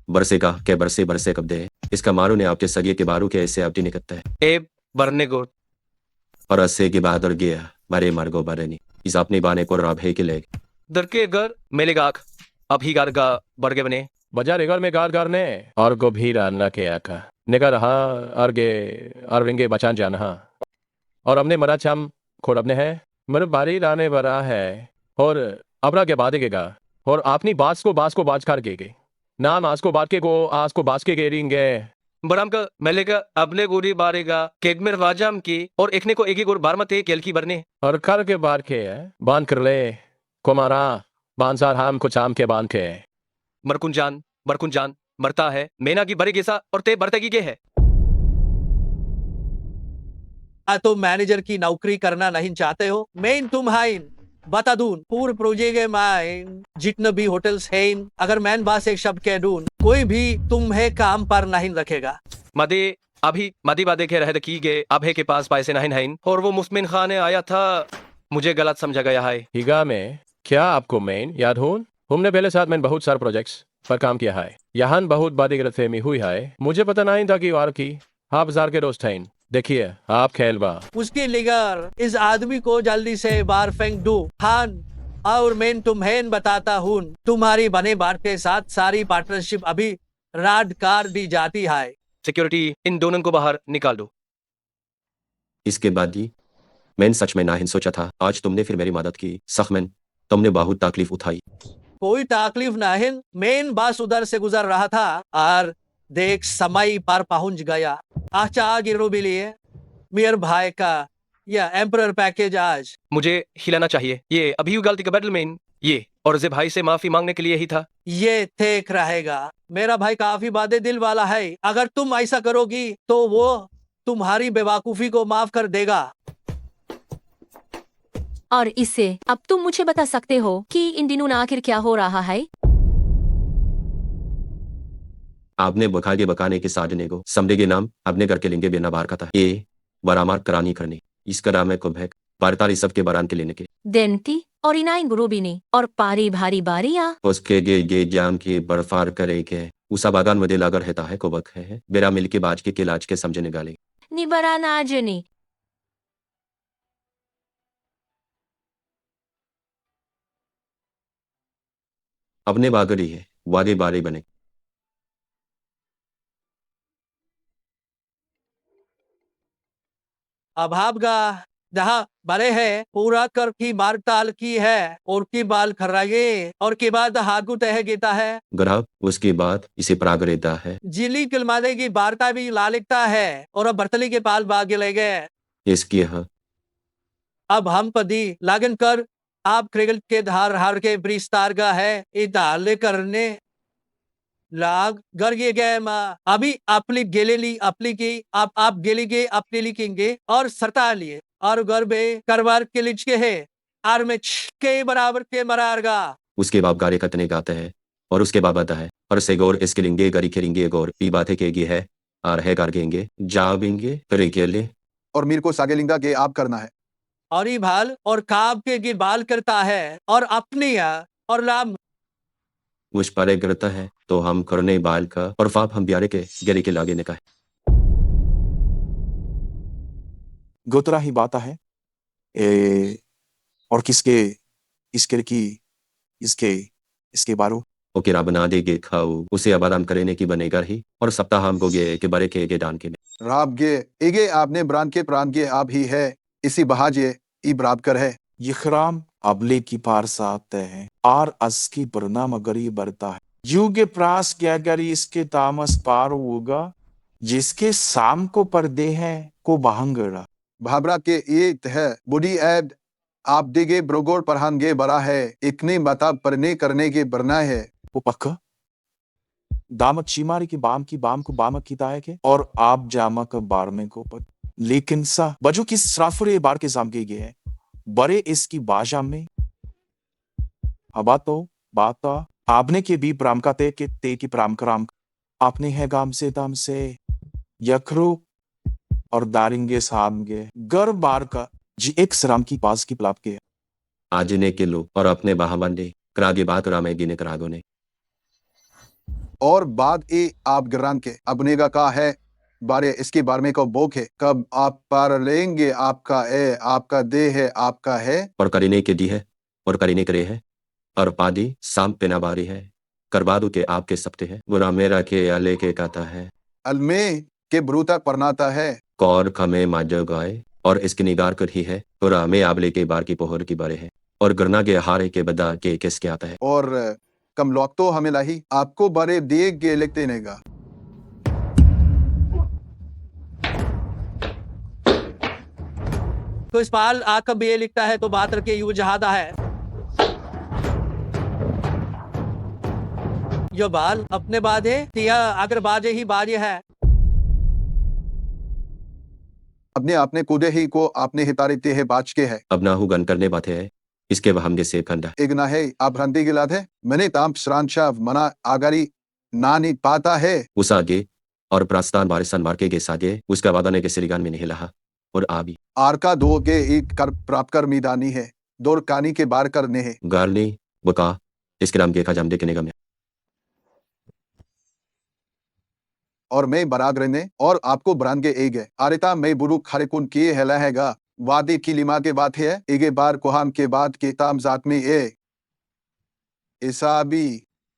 B: बरसे का के बरसे कब दे इसका मारू ने आपके सगे के बारू के ऐसे आपटी निकलता है
G: ए बरने को
B: और अस्से के बाद और गया बारे मार्गो बारे नहीं इस अपने बाने को राब है के लेग
G: दर के घर मेले गाक अब ही गार गा बरगे बने
M: बजा रेगर में गार ने और को भी राना के आका निकर रहा और रिंगे बचान जाना और हमने मरा चाम खोर अपने है मेरे बारी राने बरा है और अपना के बादे के गा और अपनी बास को बाज कर के नाम आज को बात के को आज को बास के गेरिंगे
G: बराम का मेले का अपने गोरी बारेगा केक में वाजाम की और एकने को एक ही गोर बार मते केल की बरने
M: और कर के बार के है बांध कर ले कुमारा बांसार हम कुछ आम के बांध के मरकुन जान मरता है मेना की बरे गेसा और ते बरतगी के है
C: तो मैनेजर की नौकरी करना नहीं चाहते हो मेन तुम हाइन बता दून पूरे प्रोजेक्ट माइन जितने भी होटल्स हैं अगर मैन बास एक शब्द कह दून कोई भी तुम्हें काम पर नहीं रखेगा
G: मदी बादे के रह की गए अब है के पास पैसे नहीं और वो मुस्मिन खान ने आया था मुझे गलत समझा गया है
M: हिगा में क्या आपको मेन याद हो हमने पहले साथ में बहुत सारे प्रोजेक्ट्स पर काम किया है यहाँ बहुत बड़ी गलतफहमी हुई है मुझे पता नहीं था कि वार की आप जार के दोस्त हैं देखिए आप खेलबा
C: उसकी लिगर इस आदमी को जल्दी से बाहर फेंक दो हान और मैं तुम्हें बताता हूँ तुम्हारी बने बार के साथ सारी पार्टनरशिप अभी राड कार दी जाती है
G: सिक्योरिटी इन दोनों को बाहर निकाल दो
B: इसके बाद ही मैंने सच में नाहिन सोचा था आज तुमने फिर मेरी मदद की सख में तुमने बहुत तकलीफ उठाई
C: कोई तकलीफ नहीं मेन बस उधर से गुजर रहा था और देख समय पर पहुंच गया अच्छा गिरो भी लिए मेयर भाई का या एम्परर पैकेज आज
G: मुझे हिलाना चाहिए ये अभी गलती का बैटल में ये और जे भाई से माफी मांगने के लिए ही था
C: ये ठीक रहेगा मेरा भाई काफी बादे दिल वाला है अगर तुम ऐसा करोगी तो वो तुम्हारी बेवकूफी को माफ कर देगा
D: और इससे अब तुम मुझे बता सकते हो कि इन दिनों आखिर क्या हो रहा है
B: आपने बुखार के बकाने के साधने को समझे के नाम अपने घर के लिंगे बिना बाहर का था ये बरामार करानी करनी इस करा में को भैक बारतारी सबके बरान के लेने के
D: देनती और इनाई गुरोबिनी और पारी भारी बारिया
B: उसके गे जाम की बर्फार करे के उसा बागान में लागर रहता है को बक है बेरा मिल के बाज के लाज के समझे निकाले
D: निबरा नाजनी
B: अपने बागरी है वादे बारे बने
C: अभाव का जहाँ बड़े है पूरा कर की मार ताल की है और की बाल खर्रागे और के बाद हागु तह गेता है
B: ग्राहक उसके बाद इसे प्राग रहता है
C: जिली किलमादे की वार्ता भी लालिकता है और अब बर्तली के पाल बागे ले गए
B: इसकी है
C: अब हम पदी लागन कर आप क्रिगल के धार हार के ब्रिस्तार का है इताले करने लाग घर ये गए माँ अभी अपनी गेलेली अपनी की आप गेली के अपने लिखेंगे और सरता लिए और घर बे करवार के लिच के है आर में के बराबर के मरारगा
B: उसके बाप गारे कतने गाते हैं और उसके बाप आता है और से गौर इसके लिंगे गरी खेलेंगे गौर पी बातें केगी है और है गार गेंगे जा बिंगे फिर केले
F: और मीर को सागेलिंगा के आप करना है
C: और ये भाल और काब के गे बाल करता है और अपनी और लाम
B: उस पारे करता है तो हम करने बाल का और फाप हम ब्यारे के गेरे के लागे निकाय
O: गोतरा ही बात है और किसके इसके की इसके इसके बारो
B: ओके रा बना देगे खाओ उसे आबादाम करेने की बनेगा ही और सप्ताह हम गोगे के बारे के दान के
F: राब गे एगे आपने ब्रान के प्राण गे आप ही है इसी बहाजे ई बराब कर है
O: यखराम अबले की पार साते हैं और अस की बरना मगरी बरता है युग प्रास क्या गरी इसके तामस पार होगा जिसके साम को पर्दे हैं को बहंगड़ा
F: भाबरा के ये तह बुढ़ी ऐड आप देगे ब्रोगोर परहान गे बरा है इकने बता परने करने के बरना है
O: वो पक्का दामक चीमारी की बाम को बामक की ताय के और आप जामक बार में को पत लेकिन सा बजो की सराफरे बार के सामने गए हैं बड़े इसकी बाजा में हबा तो बाता आपने के भी प्राम का ते के ते की प्राम कराम आपने है गाम से दाम से यखरो और दारिंगे सामगे गर बार का जी एक सराम की पास की पलाप के
B: आज ने के लो और अपने बाहबंदे करागे बात रामेगी ने करागो ने
F: और बाद ए आप गिरान के अपनेगा का है बारे इसके बारे में को बोक है कब आप पार लेंगे आपका ए आपका दे है आपका है
B: और करीने के दी है और करीने करे है और पादी साम पेना बारी है करबादू के आपके सप्ते है बुरा मेरा के अले के कहता है
F: अलमे के ब्रूता परनाता है
B: कौर खमे माजो गाय और इसकी निगार कर ही है और हमें आबले के बार की पोहर की बारे है और गरना के हारे के बदा के किसके आता है
F: और कम लौक तो हमें लाही आपको बारे देख के लिखते नेगा
C: तो इस पाल आका बे लिखता है तो बात रखे यू जहादा है यो बाल अपने बाधे तिया अगर बाजे ही बाजे है
F: अपने आपने कूदे ही को आपने हितारिते है बाज के है
B: अब ना हु गन करने बाते है इसके वहम के सेब खंडा
F: एक ना है आप भ्रांति गिलाद है मैंने ताम श्रांशा मना आगारी नानी पाता है
B: उस आगे और प्रास्तान बारिसान मार के सागे उसका वादा ने के सिरिगान में नहीं लहा और आबी
F: आरका दो के एक कर प्राप्त कर मीदानी है दौर कानी के बार करने है
B: गारनी बुका इसके नाम के खा जाम देखने का मैं
F: और मैं बराग रहने और आपको बरान के एक है आरिता मैं बुरु खरेकुन किए हेला हैगा वादी की लिमा के बात है एगे बार कोहाम के बाद के ताम जात में ए इसाबी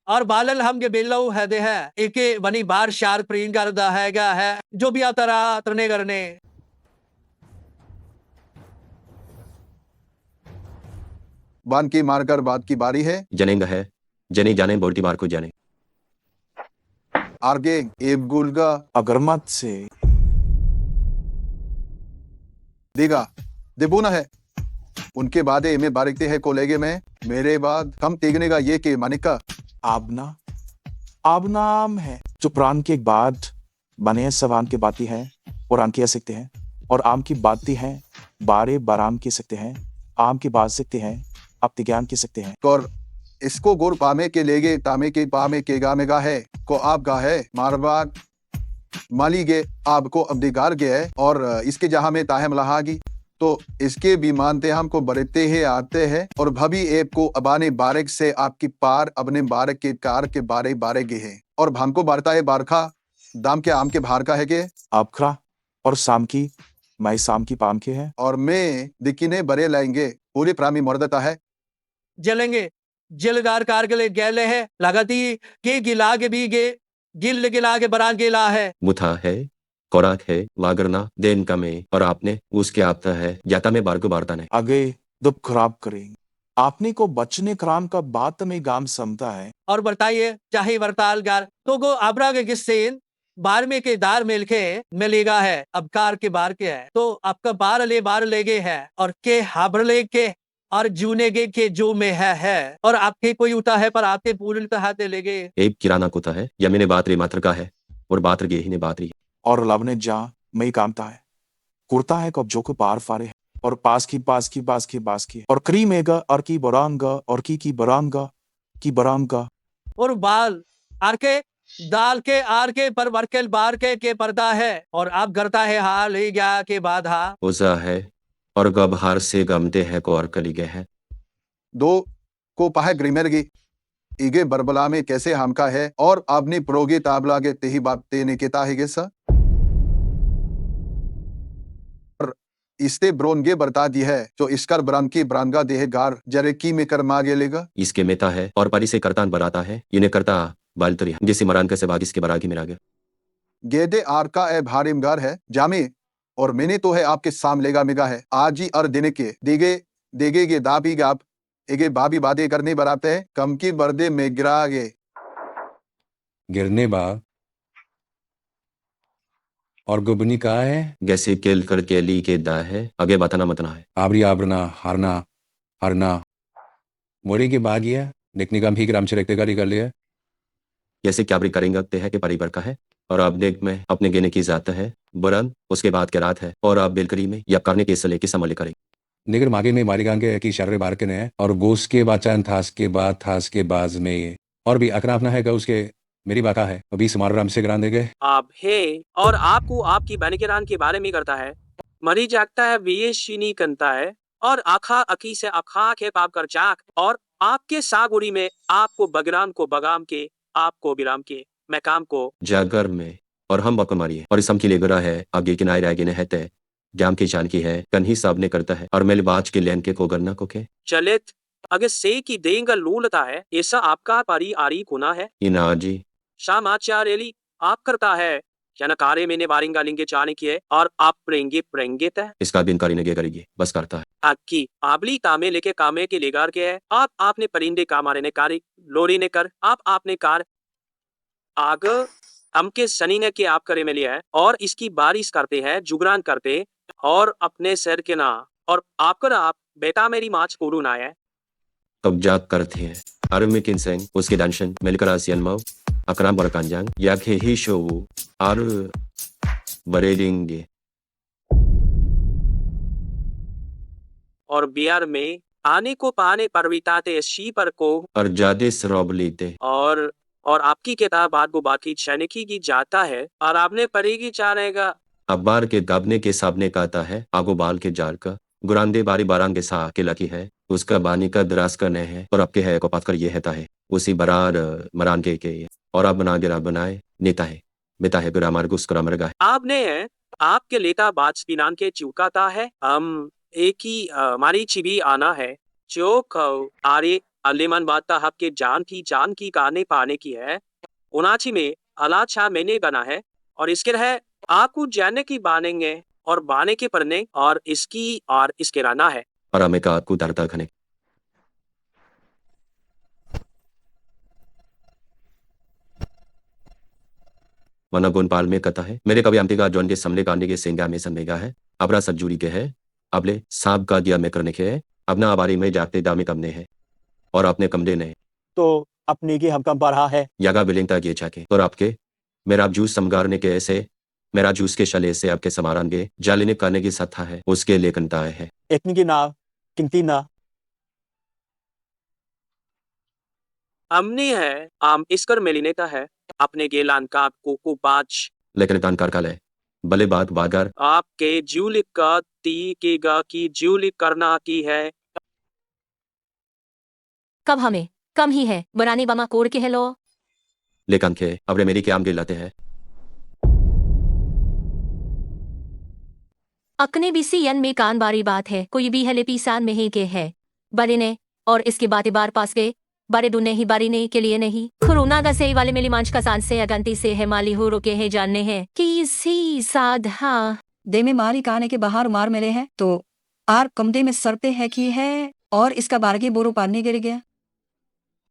C: और बालल हम के बेलऊ है दे है एके बनी बार शार प्रीन करदा हैगा है जो भी आता रहा तरने करने
F: बान की मारकर बात की बारी है
B: जनेंगा है जने जाने बोलती मार को जाने
F: आगे एब गुलगा
O: अगरमत से
F: देगा देबूना है उनके बाद में बारिकते है कोलेगे में मेरे बाद कम तेगने का ये के मानिका
O: आबना आबनाम है जो प्राण के बाद बने सवान के बाती है और आम की सकते हैं और आम की बाती है बारे बाराम की सकते हैं आम की बात सकते हैं आप ज्ञान की सकते हैं
F: और इसको गुर पामे के लेगे तामे के पामे के गा में गा है को आप गा है मारबाग माली गे आपको अब्दिगार गे है और इसके जहां में ताहम लहागी तो इसके भी मानते हमको बरते हैं आते हैं और भभी एप को अबाने बारक से आपकी पार अपने बारक के कार के बारे बारे गे है और भाम को बारता है बारखा दाम के आम के भार का है के
O: आप खरा और शाम की मैं शाम की पाम के है
F: और मैं दिक्कीने बरे लाएंगे पूरी प्रामी मर्दता है
C: जलेंगे जिलगार कारगले गैले है लगाती के गिला के भी गे गिला के बरान गिला है
B: मुथा है कोराक है वागरना देन का में और आपने उसके आपता है जाता में बार को बारता ने
O: आगे दुब खराब करेंगे आपने को बचने कराम का बात में गाम समता है
C: और बताइए चाहे वर्ताल गार तो गो आबरा के किस्सेन बार में के दार मिलके मिलेगा है अब कार के बार के है तो आपका बार लेगे है और के हाबर ले के और जूने के जो में है और आपके कोई उठा है पर आपके पूरी हाथे लेगे
B: एक किराना कुता है या मैंने बात रे मात्र का है और बात गे ही ने बात रही
O: और लब ने जा मई कामता है कुर्ता है कब जो को पार फारे है और पास की और क्रीमेगा और की बरांगा और की बरांगा की बरांगा
C: और बाल आर के दाल के आर के पर वर्केल बार के पर्दा है और आप करता है हाल ही गया के बाद हा
B: उसा है और गबहार से गमते है को और कलीगे है
F: दो को पाहे ग्रिमेरगी इगे बरबला में कैसे हमका है और आपने प्रोगे ताबला के तेही बाप तेने के ताहिगे सा और इसते ब्रोनगे बरता दी है जो इसकर ब्रान की ब्रानगा देह गार जरेकी में कर मागे लेगा
B: इसके मेता है और परी से करतान बराता है इन्हें करता बालतरी जिसे मरान के सेबाग इसके बरागी में रागे
F: गेदे आर का ए भारिमगार है जामे और मैंने तो है आपके साम लेगा मेगा है आज ही और दिन के देगे देगे गे दाबी गाप एगे बाबी बादे करने बराते हैं कम की बर्दे में गिरागे
E: गिरने बा और गुबनी कहा है
B: जैसे केल कर केली के दा है आगे बताना मतना है
E: आबरी आबरना हरना हरना मोड़ी के बागिया देखने का भी ग्राम से रखते कर लिया
B: जैसे क्या भी करेंगे ते है कि परिवार का है और आप देख में अपने गिने की जाता है बुरन उसके बाद के रात है और आप बेलकरी में या करने के सले की संभाले करेंगे
E: निगर मागे में मारी गांगे की शर्रे बार के ने और गोस के बाचान थास के बाज में और भी अकरा अपना है उसके मेरी बाका है अभी समार राम से ग्रान देगे
P: आप है और आपको आपकी बनिकेरान के बारे में करता है मरी जागता है वियेशिनी करता है और आखा अकी से आखा के पाप कर जाक और आपके सागुड़ी में आपको बगराम को बगाम के आपको बिराम के मैं काम को
B: जागर में और हम बक मारिए और इसम की लेगरा है आगे किनारे आगे ने है जाम की चान की है कन्ही साहब ने करता है और मेल बाज के लेन के को करना को के
P: चलित अगर से की देंगा लूलता है ऐसा आपका पारी आरी गुना है
B: इना जी
P: समाचारेली आप करता है जनकारे में ने बारिंगा लिंगे चाने की है और आप प्रेंगे तय
B: इसका भी इनकारी नगे करेगी बस करता है
P: अक्की आबली तामे लेके कामे के लेगार के है आप आपने परिंदे कामारे ने कारी लोरी ने कर आप आपने कार आग हमके सनी ने के आप करे में लिया है और इसकी बारिश करते हैं जुगरान करते और अपने सर के ना और आपकर आप बेटा मेरी माच कोरू ना है
B: कब्जात करते हैं अरमी किनसेंग उसके दानशन मिलकर आसियन माओ अकराम बरकांजांग या के ही शो और बरेडिंगे
P: और बिहार में आने को पाने परविताते शी पर को
B: और जादे सरोब लेते
P: और आपकी किताब बात को बाकी सैनिकी की जाता है और आपने पढ़ेगी चाहेगा
B: अखबार के दाबने के साबने कहता है आगो बाल के जार का गुरांदे बारी बारांग के सा के लकी है उसका बानी का दराज करने है और आपके है को पात कर ये है उसी बरार मरान के और आप बना गिरा बनाए नेता है बेटा है गुरा मार्ग उसका मरगा है
P: आपने है आपके लेता बात स्पिनान के चुकाता है हम एक ही हमारी चिभी आना है जो आरे अलेमन बात आपके जान की गाने पाने की है उनाची में अलाछा मैंने बना है और इसके है आपको जानने की बानेंगे और बाने के पढ़ने और इसके राना है
B: और हमें का आपको दरता खने वना गुनपाल में कथा है मेरे कभी आमती का जौन के समले कांडे के सेंगा में समेगा है अपना सज्जूरी के है अबले सांप का दिया में करने के है अपना आबारी में जाते दामे कमने है और अपने कमरे ने
Q: तो अपने की हम कम पढ़ा है
B: यागा बिलिंगता गे जाके और आपके मेरा जूस समगारने के ऐसे मेरा जूस के शले से आपके समारान गे जालिने करने की सत्ता है उसके लेखनता है
Q: इतनी की ना किंती ना
P: हमने है आम इसकर मेलिनेता है अपने गेलान का को बाज
B: लेकिन तान कार है भले बात बागर
P: आपके जूलिक का ती के गा की जूलिक करना की है
D: कब हमें कम ही है बनाने बमा कोड़ के है लो
B: लेकिन के अब मेरी के आम गिलाते हैं
D: अकने भी सी में कान बारी बात है कोई भी हले पीसान में ही के है बड़े ने और इसके बातें बार पास गए बारे दुने ही बारी नहीं के लिए नहीं कोरोना का सही वाले मिली मांच का सांस से अगंती से है माली हो रुके हैं जानने हैं कि सी साधा
A: दे में मारी काने के बाहर मार मिले हैं तो आर कमदे में सरते है कि है और इसका बारगे बोरो पानी गिर गया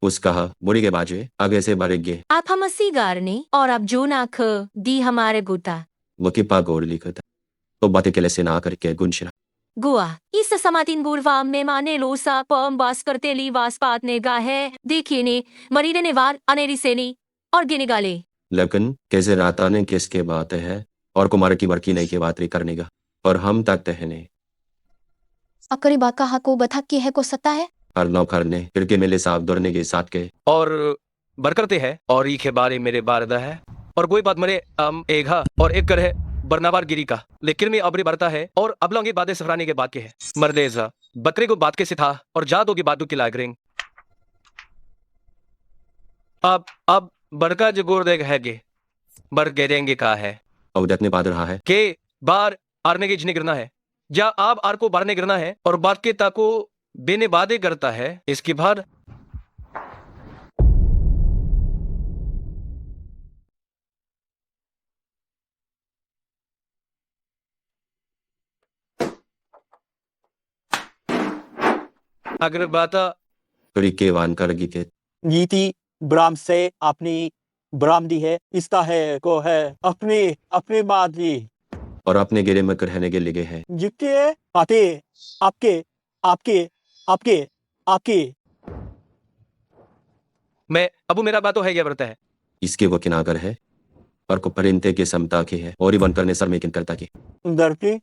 B: उसका बुरी के बाजे आगे से बारे गे
D: आप हम अस्सी गारने और अब जो नाख दी हमारे गुता
B: वो की पा गोड़ लिखता तो बातें के से ना करके गुनशरा
D: गुआ इस समातिन बुरवा में माने लोसा पम बास करते ली वास पात ने गा है देखिए ने मरीने ने वार अनेरी सेनी और गिने गाले
B: लेकिन कैसे राता ने किसके बात है और कुमार की बरकी नहीं के बात करने का और हम तक ने
K: अकरी बाका हा को बथा की है को सता है
B: हर नौकर ने फिर के मेले साहब दौड़ने के साथ के
G: और बर करते हैं और ई के बारे मेरे बारदा है और कोई बात मरे एक हा और एक कर है बरनाबार गिरी का लेकिन में अबरी बरता है और अब लौंगे बातें सफराने के बाद के है मरदेजा बकरे को बात के से था और जादों की बातों की लाग रेंग अब बड़का जगोर देख है गे बर गेरेंगे का है
B: अवदत ने बाद रहा है
G: के बार आरने के जिने गिरना है या आप आर को बारने गिरना है और बात के ताको बेने बादे करता है इसकी बार अगर बाता
B: तरीके वान करगी के
Q: नीति ब्राह्म से अपनी ब्राह्म दी है इसका है को है अपनी अपनी मादी
B: और अपने गेरे में रहने के लिए है
Q: जितने आते आपके आपके आपके आपके
G: मैं अबू मेरा बात तो है क्या बरता है
B: इसके वो किनागर है और को परिंदे के समता की है और ही बनकर ने सर में किन करता की
Q: दरती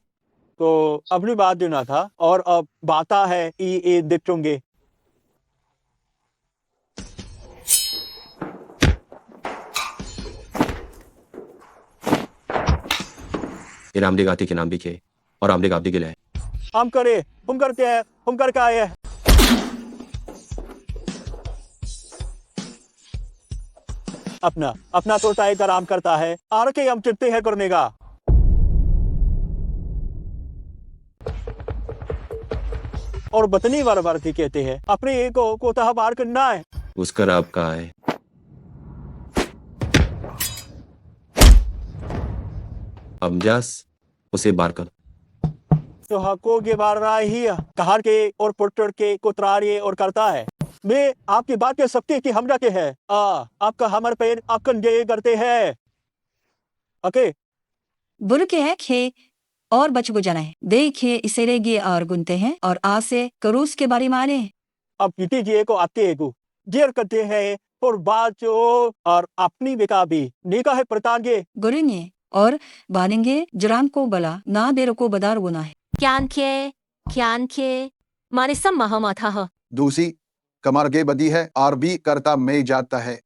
Q: तो अपनी बात देना था और अब बाता है ये दिखोगे
B: ये रामदे गाती के नाम भी के और रामदे गाती के लिए
Q: हम करे हम करते हैं हम करके आए हैं अपना अपना तो टाइट आराम करता है आर के हम चिट्टे हैं करने का और बतनी बार बार की कहते हैं अपने एक को तो बाहर करना है
B: उसका आपका है अमजास उसे बार कर
Q: तो हको के बार रहा ही कहार के और पुट्टर के कुतरारिए और करता है मैं आपकी बात कह सकती कि हम रखे हैं आपका हमारे पैर आपका ये करते हैं ओके
A: बुर के है खे और बच गुजाना है देखिए इसे रेगी और गुनते हैं और आ से करूस के बारे माने
Q: अब किसी जी को आते हैं जेर करते हैं और बात जो और अपनी बेका भी निका है प्रतांगे
A: गुरेंगे और बानेंगे जराम को बला ना देर को बदार गुना है
D: क्यान के मारे सब महामाथा है
F: दूसरी कमर के बदी है और भी करता में जाता है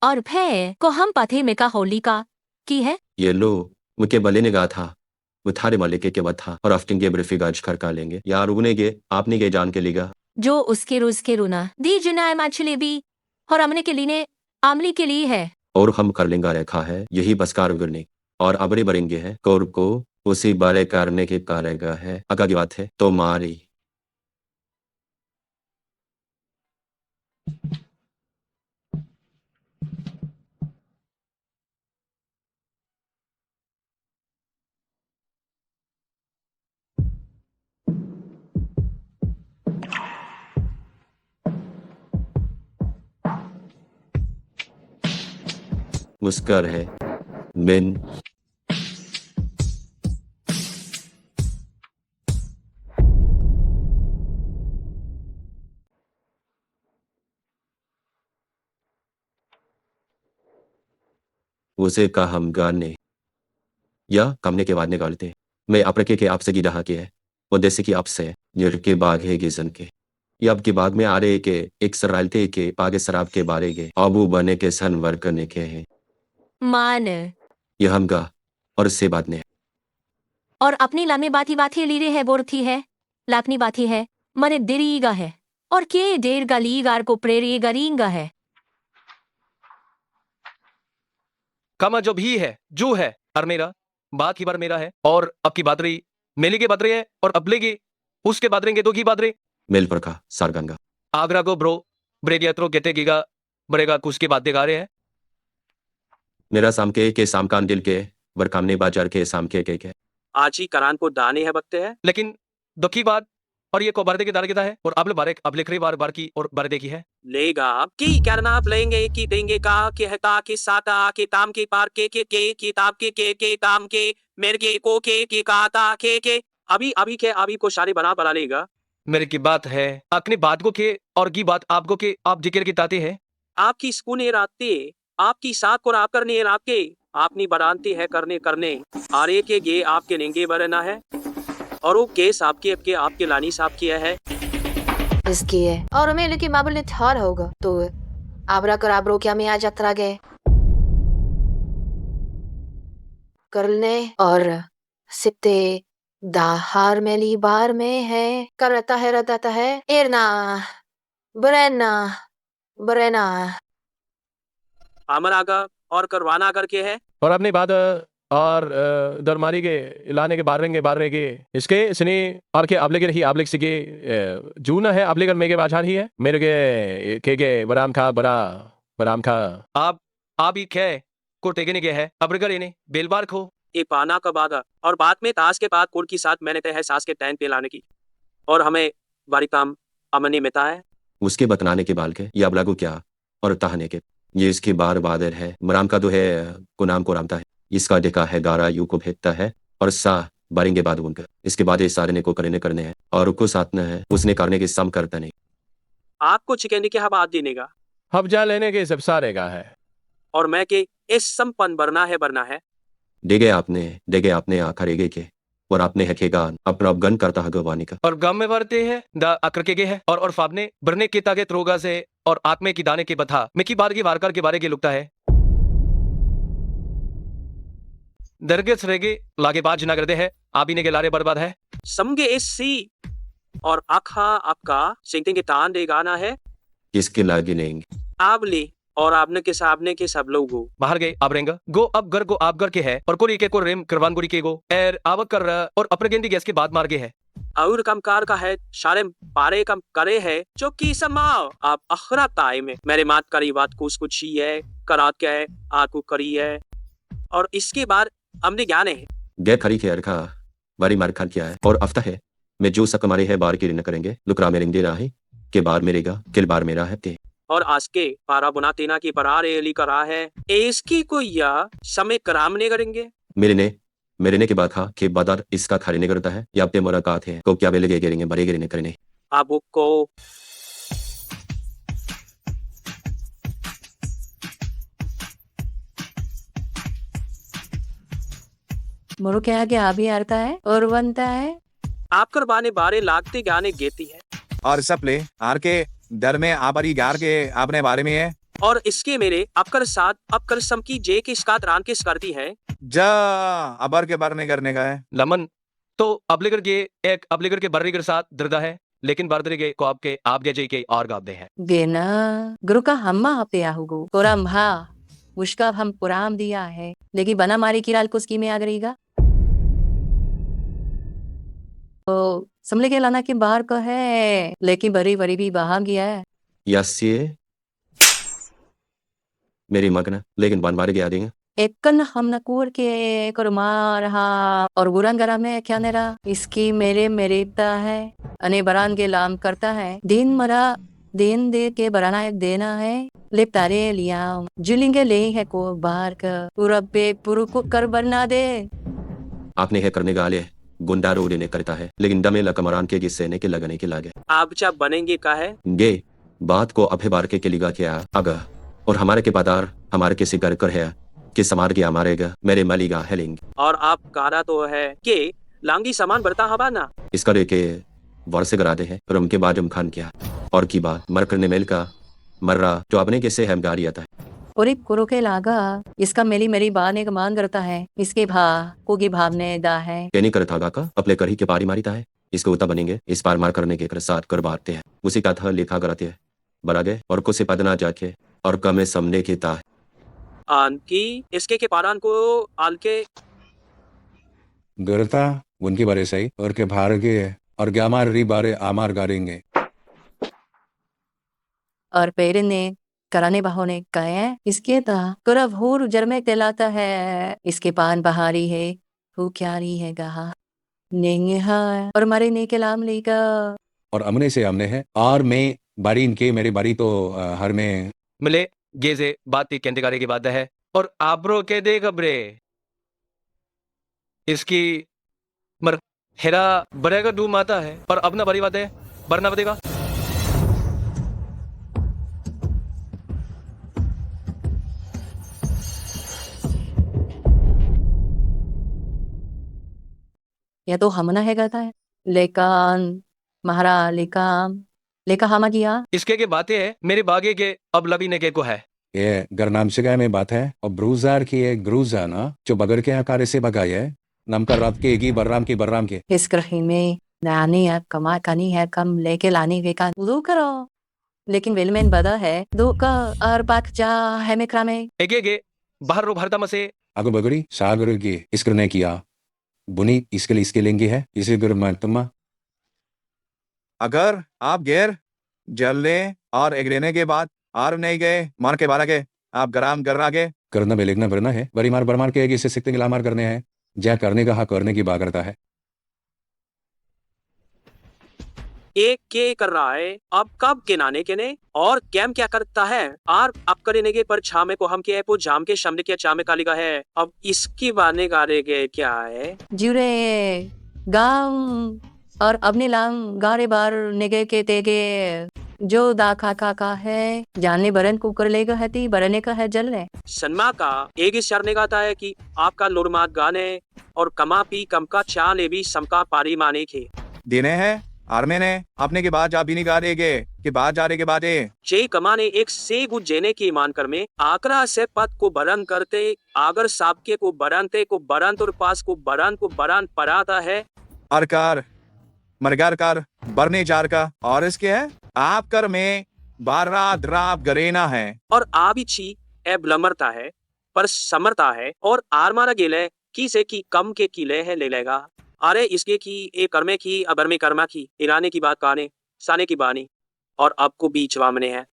D: और भय को हम पथे में का होली का की है
B: ये लो मुझे बले ने कहा था वो थारे मालिके के बाद था और आफ्टिंग के ब्रीफी गाज खड़का लेंगे यार रुकने के आपने के जान के लिगा
D: जो उसके रोज के रुना दी जुनाए मछली भी और हमने के लिए आमली के लिए है
B: और हम कर लेंगा रेखा है यही बस कार करने और अबरे बरेंगे है कौर को उसी बारे करने के कारेगा है अगा की बात है तो मारी मुस्कर है बिन उसे का हम गाने या कमने के बाद निकालते मैं अपरके के आपसे की रहा के है वो देसी की आपसे निर के बाग है गिजन के ये आपके बाग में आ रहे के एक सरालते के पागे शराब के बारे के आबू बने के सन वर करने के हैं
D: मान
B: ये हम गा और इससे बात ने
D: और अपनी लामे बाती लीरे है बोरथी है लापनी बाती है मने दिरीगा है और के देर गलीगार को प्रेरी गरींगा है
G: कामा जो भी है जो है और मेरा बात की बार मेरा है और अब की बात रही मेले के बात रही है और अबले की उसके बाद रहेंगे दो की बात रही
B: मेल पर का सारगंगा
G: आगरा को ब्रो ब्रेगियात्रो कहते गीगा बड़ेगा कुछ के बातें गा रहे हैं
B: मेरा सामके के सामकान दिल के वरकामने बाजार के सामके के
P: आज ही करान को दाने है बकते हैं
G: लेकिन दुखी बात और ये को बारदे के दार किता है और अब बारे अब लिख रही बार की और बारदे की है
P: लेगा की क्या आप लेंगे की देंगे का के साता के ताम के पार के किताब के ताम के मेरे के काता के अभी के अभी को सारे बना लेगा
G: मेरे की बात है अपनी बात को के और की बात आपको के आप जिक्र की ताते हैं
P: आपकी सुकूने राते आपकी साथ को आप करने आपके आपनी बनाते है करने आरे के गे आपके नेंगे बरना है और वो केस आपके लानी साहब किया है
K: इसकी है और मेरे की मामले ने ठार होगा तो आबरा कर आबरो क्या में आज यात्रा गए करने और सिप्ते दाहार मेली बार में है कर रहता है एरना बरेना बरेना
P: आमर आगा और करवाना करके है
M: और अपनी बात और दरमारी के लाने के बार के इसके सनी और के आबले के रही आबले के जूना है आबले कर मेरे बाजार ही है मेरे के बराम खा बराम खा
G: आप ही खे को टेगने के है अब्रगर इन्हें बेलबार खो
P: ये पाना का बादा और बाद में ताश के बाद कुड़ की साथ मैंने तय है सास के टैन पे लाने की और हमें बारी काम अमनी मिता है
B: उसके बतनाने के बाल के या अबलागू क्या और ताहने के ये इसकी बार बादर है मराम का दो है गुनाम को रामता है इसका देखा है गारा यू को भेजता है और सा बारेंगे बाद उनका इसके बाद ये सारे ने को करने है और उसको साथ न है उसने करने के सम करता नहीं
P: आपको चिकन के हवा देने का
M: हब्जा लेने के सब सारे का है
P: और मैं के इस संपन्न बरना है
B: देगे आपने आखरेगे के और आपने हकेगा अपना गन करता है गवानी का
G: और गम में भरते हैं द अकर के है और फाबने बरने के तागे त्रोगा से और आत्मे की दाने के बथा मिकी बार की वारकार के बारे के लुकता है दरगस रेगे लागे बाज ना करते है आप ही ने के लारे बर्बाद है
P: समगे इस सी और आखा आपका सिंगटिंग के तान दे गाना है
B: किसके लागे नहीं
P: आपले और आपने के सामने के सब लोग हो
G: बाहर गए आप रहेंगे गो अब घर को आप घर के है और कोरी के को रेम करवान गोरी के गो एर आवक कर रहा और अपने गेंदी गैस के बाद मार गए है
P: और कम कार का है सारे पारे कम करे है जो की समाओ आप अखरा ताई में मेरे मात करी बात कुछ ही है करात क्या है आपको करी है और इसके बाद हमने ज्ञान है
B: गैर खरी के अरखा बारी मार खा किया है और अफ्ता है मैं जो सक मारे है बार की रिन करेंगे लुकरा मेरेंगे दे रहा है के बार मेरेगा किल बार मेरा है ते
P: और आज के पारा बुना तेना की परार एली करा है इसकी कोई या समय करामने करेंगे
B: मेरे ने के बाद था कि बादर इसका खाली नहीं करता है या अपने मुलाकात है को क्या बेले गिरेंगे बड़े गिरने करने
P: आपको
N: मोरो क्या आगे आ भी आता है और बनता है
P: आप करवाने बारे लागते गाने गेती है
O: और सपले आर के डर में आपरी गार के आपने बारे में है
P: और इसके मेरे अपकर साथ अपकर सम की जे के स्कात रान के करती है
O: जा अबर के बारे में करने का है
G: लमन तो अबलेगर के एक अबलेगर के बर्रीगर साथ दर्दा है लेकिन बर्दरे के को आपके आप गे के और गाबदे हैं
N: गेना गुरु का हम्मा हफ्ते आहुगो पुराम हा उसका हम पुराम दिया है लेकिन बना मारी की राल को स्कीम में आ गईगा तो समले के लाना के बाहर का है लेकिन बरी बरी भी बाहर गया है
B: यस्ये मेरी मगना लेकिन बनवारे के आ देंगे
N: एकन हम नकूर के करमार हा और बुरान गरा में क्या नेरा इसकी मेरेता है अने बरान के लाम करता है दिन दे के बराना एक देना है लिप तारे लिया जुलिंगे ले है को बाहर का पूरा पे पुरु को कर बना दे
B: आपने है करने गाले गुंडा रोड ने करता है लेकिन दमे लकमरान के गिस्से ने के लगने के लागे
P: आप जब बनेंगे का है
B: गे बात को अभे बार के लिगा क्या अगा और हमारे के पादार हमारे के सिगर कर है कि समार के हमारेगा मेरे मलिगा हेलेंगे
P: और आप कारा तो है कि लांगी सामान बढ़ता हवा ना
B: इसका के वर्ष कराते हैं और उनके बाद खान किया और की बात मर करने मेल का मर रहा जो अपने कैसे हम गाड़ी आता है
N: और एक कुरो के लागा इसका मेरी बात ने मान करता है इसके भा को की भावने दा है
B: क्या नहीं करता का अपने कर ही के पारी मारीता है इसको उता बनेंगे इस पार मार करने के साथ कर बांटते हैं उसी का था लिखा कराते हैं बरा गए और को से पदना जाके और कमे समने के ता
P: की इसके के पारान को आल के
E: गरता उनके बारे सही और के भार के और ग्यामार री बारे आमार गारेंगे
N: और पेरे ने कराने बहाने कहे इसके ता करब होर जरमे कहलाता है इसके पान बहारी है वो क्यारी है गहा नेंगे हा और मारे ने के लाम लेगा
E: और अमने से हमने है और मैं बारी इनके मेरी बारी तो हर में
G: मिले गेजे बात केंद्रकारी की बात है और आब्रो के दे गबरे इसकी मर हेरा बरेगा डूम आता है पर अब ना बड़ी बात है बरना बदेगा
N: या तो हमना है कहता है लेकिन महारा लेकाम लेका हामा गया
G: इसके के बातें है मेरे बागे के अब लबी ने के को है
E: ये गरनाम से गए में बात है और ब्रूजार की एक ग्रूजा ना जो बगर के आकार से भगाई है नम का रात के बर्राम के
N: इस ग्रही में नानी है कमा कनी है कम लेके लाने के का लू करो लेकिन वेलमेन बदा है दो का और बाक जा है मेकरा में
G: एगे बाहर रो भरता मसे
E: आगो बगड़ी सागर की इसकर ने किया बुनी इसके लेंगे है इसे गुर तुम
O: अगर आप गैर जलने और एग्रेने के बाद आर नहीं गए मान के बारा के आप गराम गर्रा के
E: करना बेलेगना भरना है बरी मार बरमार के इसे सिकते गिलामार करने हैं जया करने का हाँ करने की बात करता है
P: एक के कर रहा है अब कब के नाने के ने और कैम क्या करता है आर अब करेने के पर छामे को हम के पो जाम के शमने के चामे कालिका है अब इसकी बाने गारे के क्या है
N: जुरे गाम और अपने लाम गारे बार निगे के तेगे जो दा खा है जानने बरन को कर लेगा हती बरने का है जल रहे
P: सन्मा का एक ही शरने गाता है कि आपका लोरमात गाने और कमा पी कम का चा ले भी समका पारी माने के
O: देने हैं आर्मे ने अपने के बाद जा भी नहीं गा देगे के बाद जा रहे के बाद
P: चे कमाने एक से गुज जेने की ईमान कर में आकरा से पद को बरन करते आगर साबके को बरनते को बरन और पास को बरन पराता है
O: अरकार मरगार कार बरने जार का और इसके है आप कर में बारा द्राप गरेना है
P: और आबिची एब लमरता है पर समरता है और आर मारा गेले की से की कम के किले है ले लेगा अरे इसके की ए कर्मे की अबर में कर्मा की ईराने की बात काने साने की बानी और अब को बीच वामने है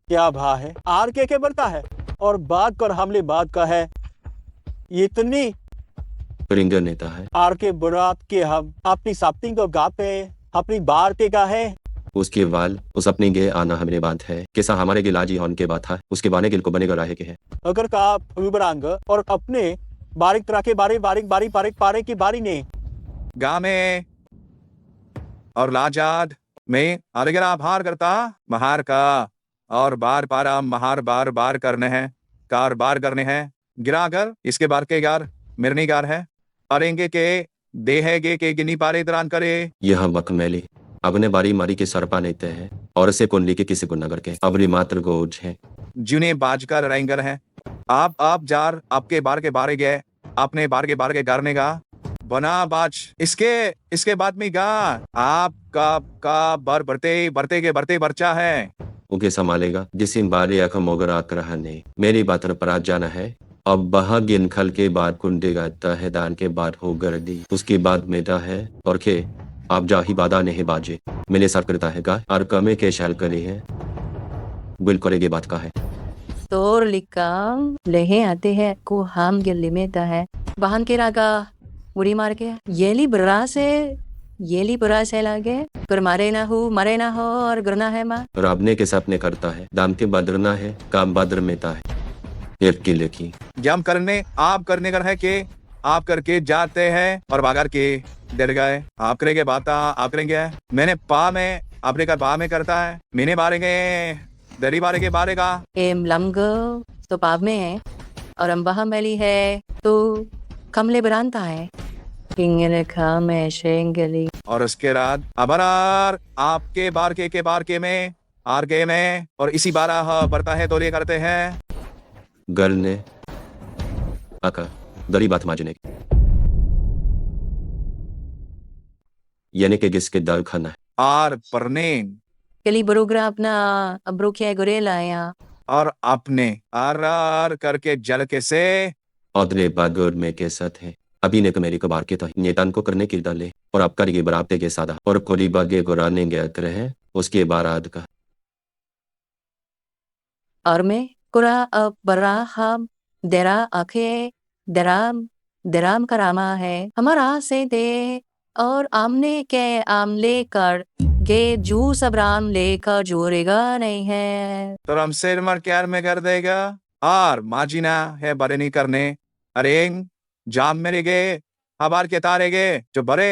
Q: क्या भा है आर के बढ़ता है और बात कर हमले बात का है इतनी
B: रिंगर नेता है
Q: आर के बुरात के हम अपनी साप्तिंग को गापे अपनी बार के का है
B: उसके वाल उस अपने गे आना हमारे बात है कैसा हमारे गे लाजी हॉन के बात था उसके बाने गिल को बनेगा राहे के है
Q: अगर का रुबरांग और अपने बारीक तरह के बारीक पारे की बारी ने
O: गा में और लाजाद में अरगर आभार करता महार का और बार पारा महार बार करने हैं कार बार करने हैं गिरागर इसके बार के गार मिरनी गार है अरेंगे के देहेगे के गिनी पारे दरान करे
B: यह वक्त मैली अपने बारी मारी के सरपा नेते हैं और इसे कुंडली के किसी को नगर के अबरी मात्र गोज है
O: जिन्हें बाजकर रेंगर है आप जार आपके बार के बारे गए अपने बार के गारने का बना बाज इसके बाद में गा का बर बढ़ते बर्चा है
B: उके संभालेगा जिस बारे अख मोगर आकर ने मेरी बात पर आज जाना है अब बहा गिन खल के बाद कुंडे गाता है दान के बाद हो गर्दी उसके बाद मेटा है और खे आप जा ही बादा नहीं बाजे मेरे सर करता है का और कमे के शैल करे है बिल करेगे बात का है
N: तोर लिकाम लेहे आते हैं को हम गिल्ली में ता है बहन के रागा मुड़ी मार के येली बुरा से लागे कर मारे ना हो और गुरना है माँ
B: राबने के सपने करता है दाम के बदरना है काम बद्र मेता है एक की लेखी
O: जम करने आप करने कर है के आप करके जाते हैं और बागर के डर गए आप करेंगे बात आप करेंगे मैंने पा में अपने का पा में करता है मैंने बारेंगे दरी बारे के बारे का
N: एम लमग तो पाप में है और अम्बाह मैली है तो कमले बरानता है किंगले खा में शेंगली
O: और उसके बाद अबरार आपके बार के में आर के में और इसी बारा बढ़ता है तो ये करते हैं
B: गर्ल ने आका दरी बात माजने यानी के किसके दाल खाना है
O: आर परने
N: कली बरोगरा अपना अब्रो क्या गुरे लाया
O: और अपने आर करके जल के से
B: औदरे बागोर में के साथ है अभी ने मेरी को बार के तो नेतान को करने की डाले और आपका ये बराबते के सादा और कोरी बागे गुराने गया करे उसके बारात का
N: और मैं कुरा अब बरा हम देरा आखे दराम करामा है हमारा से दे और आमने के आम लेकर गे जू सब राम लेकर जोरेगा नहीं है
O: तो हम सिर मर क्यार में कर देगा और माजीना है बड़े नहीं करने अरे जाम मेरे गे हबार के तारे गे जो बड़े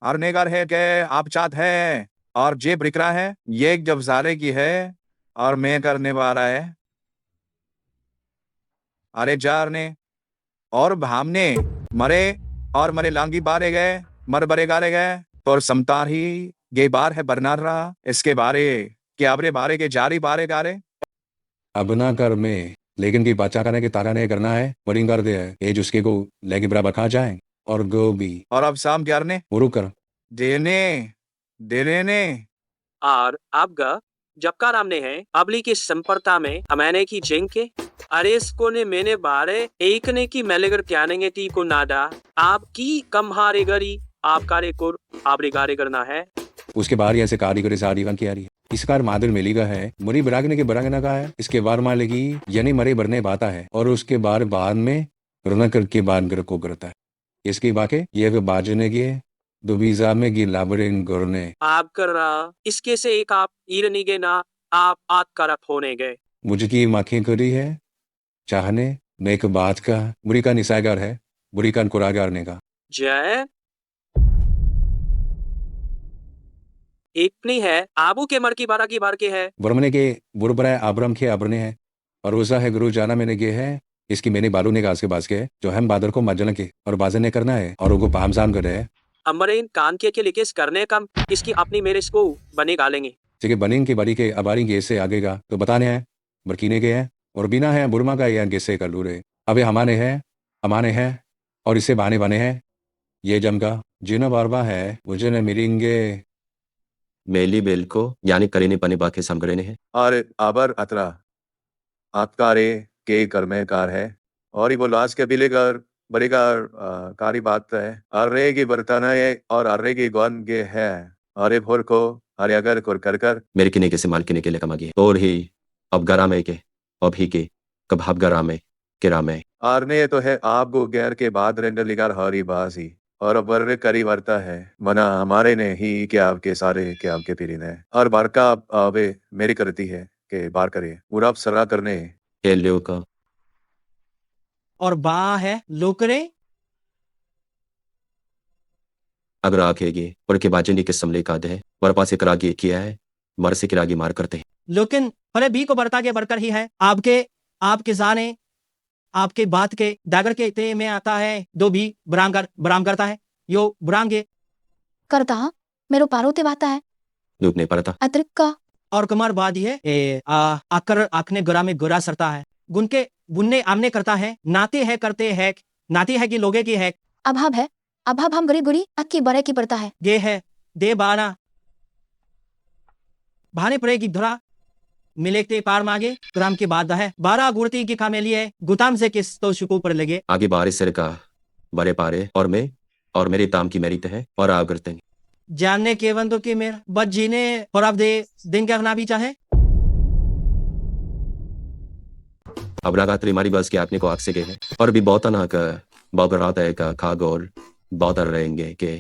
O: और नेगर है के आप चाहत है और जे ब्रिकरा है ये जब जारे की है और मैं करने वाला है अरे जार ने और भामने मरे और मरे लांगी बारे गए मर बरे गारे गए और समतार ही ये बार है बरनार रहा इसके बारे के आपरे बारे के जारी बारे गारे
E: अब ना कर में लेकिन की बच्चा करने के तारा ने करना है बड़ी कर दे है ये जिसके को लेके बराबर खा जाए और गो भी
O: और अब शाम ग्यार ने
E: मुरु कर
O: देने देने ने
P: और अब ग जबका रामने है अबली की संपर्ता में अमैने की जिंग के अरेस को ने मैंने बारे एक ने की मेलेगर त्यानेंगे ती को नाडा आपकी कम हारे गरी आप कारे कुर आप गारे करना है
E: उसके बाहर ही ऐसे कारीगरी सारी वन की आ रही है इस कार मादर मिलीगा है मुरी बरागने के बरागना का है इसके बार मालेगी यानी मरे भरने बाता है और उसके बाद में रोना करके बाद गर को करता है इसकी बाके ये बाजने की दुबीजा में गी लाबरेन गोरने
P: आप कर रहा इसके से एक आप ईरनी गे ना आप आत करप होने गए
E: मुझे की माखी करी है चाहने नेक बात का बुरी का निसागार है बुरी का कुरागारने का
P: जय इतनी है आबू के मर की बार के है
E: वर्मने के बुरबरा आब्रम के आब्रने है और रोजा है गुरु जाना मैंने गे है इसकी मैंने बालू ने घास के बास के जो हम बादर को मजन के और बाजन ने करना है और उनको पामजाम कर रहे हैं
P: अमरेन कान के लिकेस करने कम इसकी अपनी मेरे इसको बने गालेंगे
E: ठीक है बनिंग की बारी के अबारी गे से आगेगा तो बताने हैं बरकीने के हैं और बिना है बुरमा का या गेसे कर लू रहे अबे हमाने हैं और इससे बहाने बने हैं ये जमगा जिनो बारबा है मुझे न मिलेंगे
B: मेली बेल को यानी करीने पने बाके समगरे है
I: और आबर अतरा आतकारे के कर्मेकार है और ये वो लाश के बिलेगर बरेगार कारी बात है अर्रे की बर्ताना है और अर्रे की गौन के है अरे भोर को अरे अगर को कर
B: मेरे किने के से माल किने के लिए कमागी और ही अब गरा में के अब ही के कब हब गरा में किरा में
I: आरने तो है आप गो गैर के बाद रेंडर लिगार हरी बासी और अब वर्रे करी वर्ता है मना हमारे ने ही के आपके सारे के आपके पीरिन है और बारका आवे मेरी करती है के बार करे पूरा सरा करने
B: के लियो का
C: और बा है लोकरे
B: अगर आखेगी और के बाजनी के समले का दे वर पास करागी किया है मर से किरागी मार करते हैं
C: लेकिन फले बी को बरता के बरकर ही है आपके जाने आपके बात के दागर के ते में आता है दो भी बराम करता है यो बुरांगे
K: करता मेरो पारोते बाता है
B: दुख नहीं पड़ता
K: अतिरिक्त का
C: और कमार बाद ही है आकर आखने गोरा में गोरा सरता है गुनके बुनने आमने करता है नाते है करते है नाते है कि लोगे की है
K: अभाव हम गरी गुरी अक्की बरे की पड़ता है
C: गे है दे बाना बहाने पड़ेगी धरा मिलेते पार मांगे ग्राम के बाद है 12 गुड़ती की खामे लिए गुताम से किस तो शुकू पर लगे
B: आगे बारिश सिर का बड़े पारे और मैं और मेरी ताम की मेरी है और आप करते हैं
C: जानने के बंदो की मेरा बच जीने और अब दे दिन क्या भी चाहे
B: अब रागात्री हमारी बस के आपने को आग से गए हैं और भी बहुत ना का बगरात है का खाग और बहुत रहेंगे के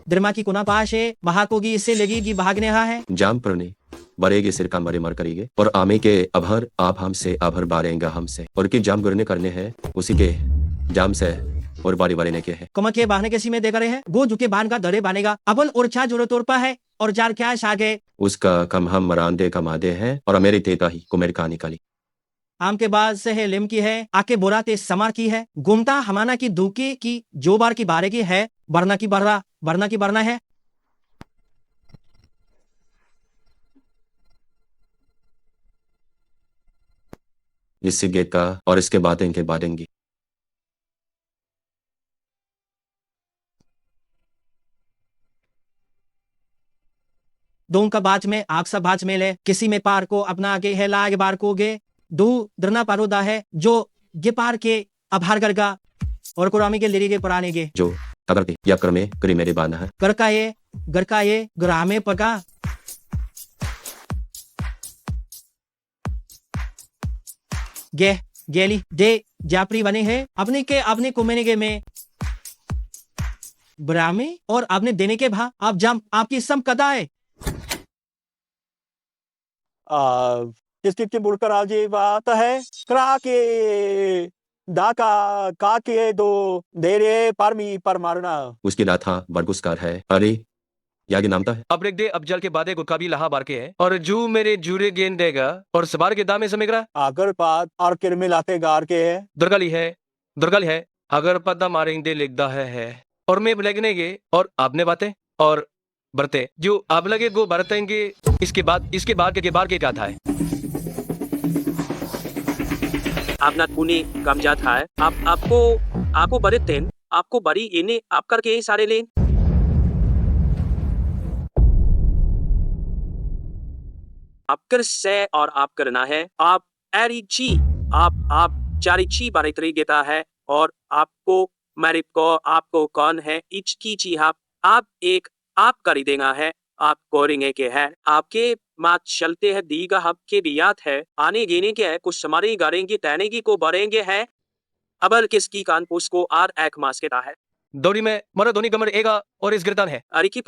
C: दरमा की कुना पाश है महाकोगी इससे लगेगी भागने है
B: जाम परनी बरेगे सिर का मरे मर करेंगे और आमे के अभर आप हमसे अभर बारेंगा हमसे और की जाम गुरने करने हैं उसी के जाम से और बारी बारी के है
C: कमर के बहाने के सी में दे रहे हैं गो झुके बांध का दरे बानेगा अपन और छा जोरो तोड़पा है और जार क्या शागे
B: उसका कम हम मरांदे कमादे हैं और मेरी तेता ही कुमेर कहा निकाली
C: आम के बाद से है लिम की है आके बोरा ते समार की है गुमता हमाना की धूके की जो बार की बारे की है बरना की बरना है
B: इससे गेट का और इसके बाद इनके बादेंगी
C: दों का बाज में आग सा बाज में ले किसी में पार को अपना आगे है लाग बार को गे दो दरना पारोदा है जो गे पार के अभार करगा और कुरामी के लिरी के पुराने गे
B: जो अगर या कर में करी मेरे बाना है
C: घर का ये ग्रामे पका गेली दे जापरी बने हैं अपने कुमेने के में ब्राह्मे और आपने देने के भा आप जाम आपकी सम कदा है
Q: किसकी मुड़कर आज ये बात है करा के दाका का के दो देरे परमी पर मारना
B: उसकी लाथा बरगुस्कार है अरे यागी नामता है
G: अब दे अब जल के बादे गुटका भी लहा बार के है और जू मेरे जूरे गेंद देगा और सबार के दामे समेग रहा
Q: अगर पात और किरमे लाते गार के है
G: दुर्गली है अगर पद्दा मारेंगे लिखदा है और मैं लगने गे और आपने बातें और बरते जो अब लगे को बरतेंगे इसके बाद के बार के क्या था
P: आपना कुनी गमजा था आपको बड़े तेन आपको बड़ी इन्हें आप करके सारे लेन आप कर से और आप करना है आप एरी ची आप चारी ची बारे तरीकेता है और आपको मेरे को आपको कौन है इचकी ची आप एक आप कर देना है आप कोरेंगे के है आपके मात चलते हैं दीगा हब के बियात है आने गेने के है कुछ समारे गारेंगे तैने की को बढ़ेंगे है अबर किसकी कान पुस को आर एक मास के है
G: दौड़ी में मरा धोनी कमर एगा और इस गिरदान है
P: अरे की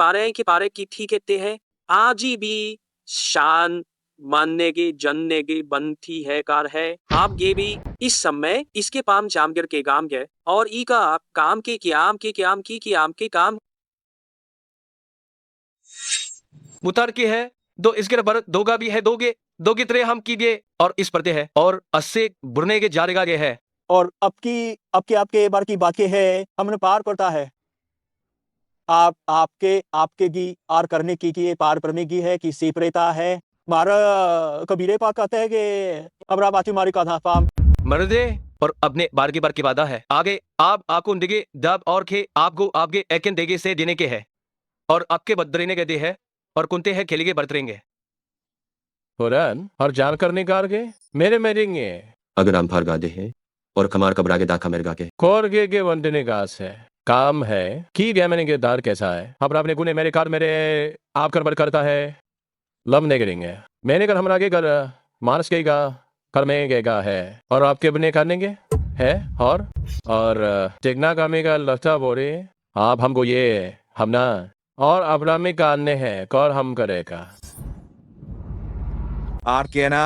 P: पारे की ठीक कहते हैं आज ही भी शान मानने की जनने की बनती है कार है आप ये भी इस समय इसके पाम जामगिर के गाम गए और ई का आप काम के आम के काम
G: मुतार की है दो इसके बर दोगा भी है दोगे त्रे हम कीजिए और इस परते है और अस्से बुरने के जारेगा के है
Q: और आपके बार की बातें है हमने पार करता है आपके की आर करने की पार करने की है कि सीपरेता है मारा कबीरे पा कहते हैं कि अबरा बाती मारी का था पाम
G: मर्दे और अपने बार की वादा है आगे आपको दिगे दब और खे आपको आपके एकें देगे से देने के है और आपके बदरेने के दे है और कुंते है खेलेगे बरतरेंगे
M: हुरन और जान करने कार के मेरे मेरेंगे
B: अगर हम फार गादे हैं और खमार कबरा के दाखा मेरगा के
M: कोर के वंडने गास है काम है की गया मैंने के दार कैसा है अब आपने गुने मेरे कार मेरे आप कर बर करता है लम नहीं करेंगे मैंने कर हमरा के कर मानस के कर में गेगा है और आपके बने करनेंगे है और टेकना कामे का लगता बोरे आप हमको ये हमना और अपना में कानने हैं कौर हम करेगा
O: आर के ना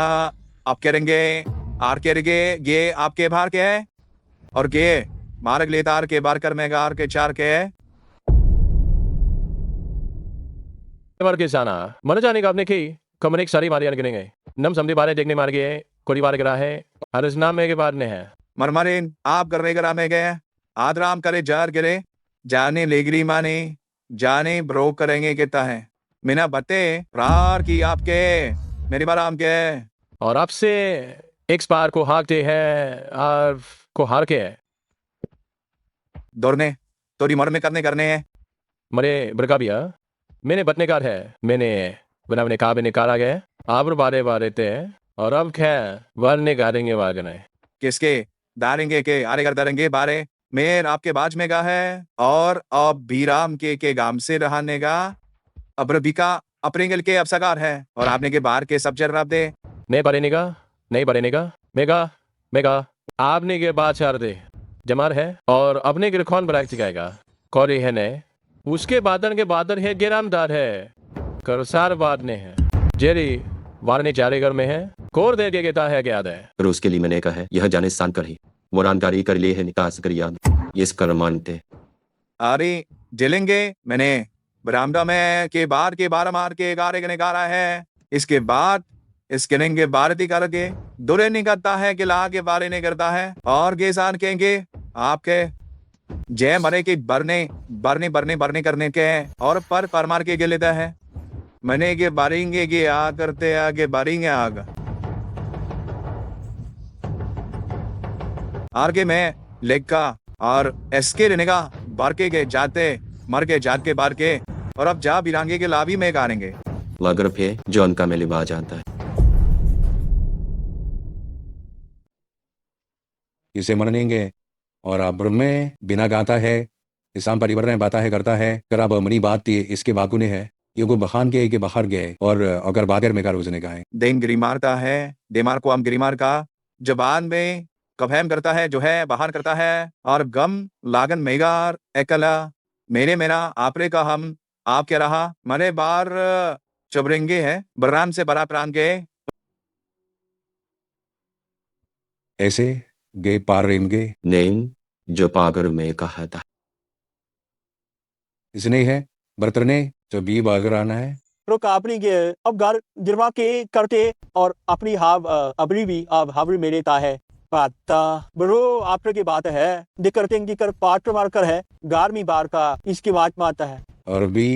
O: आप करेंगे आर करेंगे ये आपके बाहर के है और गे मार्ग लेता आर के बार कर में आर के चार के है
M: बार के साना मन जाने का आपने की कमरे सारी मारियां गिनेंगे नम समझे बारे देखने मार गए कोई बार गिरा है हर इस नाम में के बाद ने है
O: मरमरिन आप करने करा में गए आदराम करे जार गिरे जाने लेगरी माने जाने ब्रो करेंगे कहता है मिना बते प्रार की आपके मेरी बार आम के
M: और आपसे एक बार को हाकते हैं और को हार के है
O: दौड़ने तोरी मर में करने हैं
M: मरे बरका बिया मैंने बतने कार है मैंने बना मैंने कहा मैंने कारा गए आप बारे थे और अब खे वरने गारेंगे वागने
O: किसके दारेंगे के आरे कर दारेंगे बारे मेर आपके बाज में गा है और अब बीराम के गाम से रहने का अब रबिका अपने गल के अफसकार है और आपने के बाहर के सब जर दे
M: नहीं पढ़ने का मेगा आपने के बाद चार दे जमार है और अपने के कौन बराक सिखाएगा कौरी है ने उसके बादन है गिरामदार है करसार बाद ने है जेरी वारने चारेगर में है कोर दे के कहता है क्या है
B: पर उसके लिए मैंने कहा है यह जाने स्थान कर ही मोरानकारी कर लिए है निकास कर याद ये कर मानते
O: अरे जलेंगे मैंने बरामदा में के बार मार के गारे गारा है इसके बाद इसके नेंगे भारती करके दुरे नहीं करता है कि ला के बारे नहीं करता है और गेसान कहेंगे आपके जय मरे की बरने करने के और पर मार के लेता है मने के बारेंगे कि आ करते आगे बारेंगे आग आगे में लेगा और एसके रहने का बार के जाते मर के जात के बार के और अब जा बिरांगे के लाभी में गारेंगे
B: मगर फे जो उनका में लिबा जानता है
E: इसे मरनेंगे और अब में बिना गाता है इसाम परिवार ने बाता है करता है कर अब मनी बात थी इसके बाकू ने है ये को बखान के बाहर गए और अगर बागर में का रोजने का है दिन गिरी मारता है देमार को हम गिरी मार का जबान में कफहम करता है जो है बाहर करता है और गम लागन मेगार एकला मेरा आपरे का हम आप क्या रहा मरे बार चबरेंगे है बर्राम से बड़ा प्राण के ऐसे गे पार रेमगे
B: नेम जो पागर में कहा था
E: इसने है बर्तने जो बी बागर आना है
Q: रुक अपनी के अब घर गिरवा के करते और अपनी हाव अबरी भी अब हावरी मेरे ता है पाता बरो आपरे की बात है दिक्कतें की कर पाट मार कर है गार में बार का इसकी बात माता है
E: और भी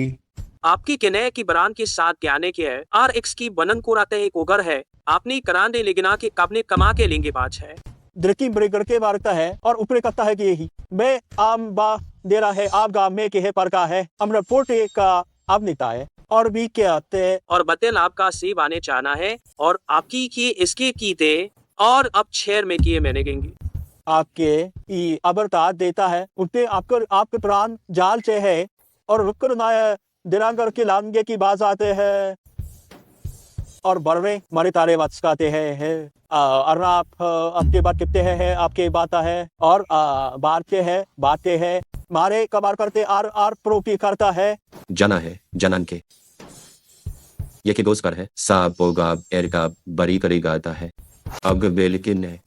P: आपकी किने की बरान के साथ ज्ञाने के है आर एक्स की बनन को राते एक ओगर है आपने करांदे लेगिना के कापने कमा के लेंगे बाज है
Q: दरकी ब्रेकर के मारता है और ऊपर कहता है कि यही मैं आम बा दे रहा है आप गाँव में के है पर का है अमर पोटे का आप नेता है और भी क्या आते हैं
P: और बतेल आपका सेब आने चाहना है और आपकी की इसके की थे और अब शेर में किए मैंने गेंगे
Q: आपके ई अबरता देता है उठे आपके प्राण जाल से है और रुकर ना दिरांगर के लांगे की बाज आते हैं और बड़वे मारे तारे वाचकाते हैं और आप आपके बात कितने हैं आपके बात है और बातें हैं मारे कबार करते आर प्रोपी करता है
B: जना है जनन के ये के गोस कर है साब पोगाब एरकाब बरी करी गाता है अब बेलकिन ने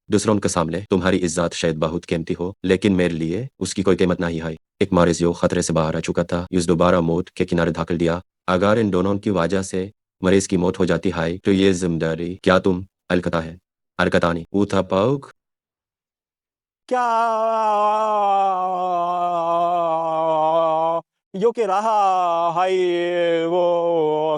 B: दूसरों के सामने तुम्हारी इज्जत शायद बहुत कीमती हो लेकिन मेरे लिए उसकी कोई कीमत नहीं है एक मरीज जो खतरे से बाहर आ चुका था उस दोबारा मौत के किनारे धकेल दिया अगर इन दोनों की वजह से मरीज की मौत हो जाती है तो ये जिम्मेदारी क्या तुम अलकता है अलकतानी ऊथा पाउक
Q: क्या यो के रहा है वो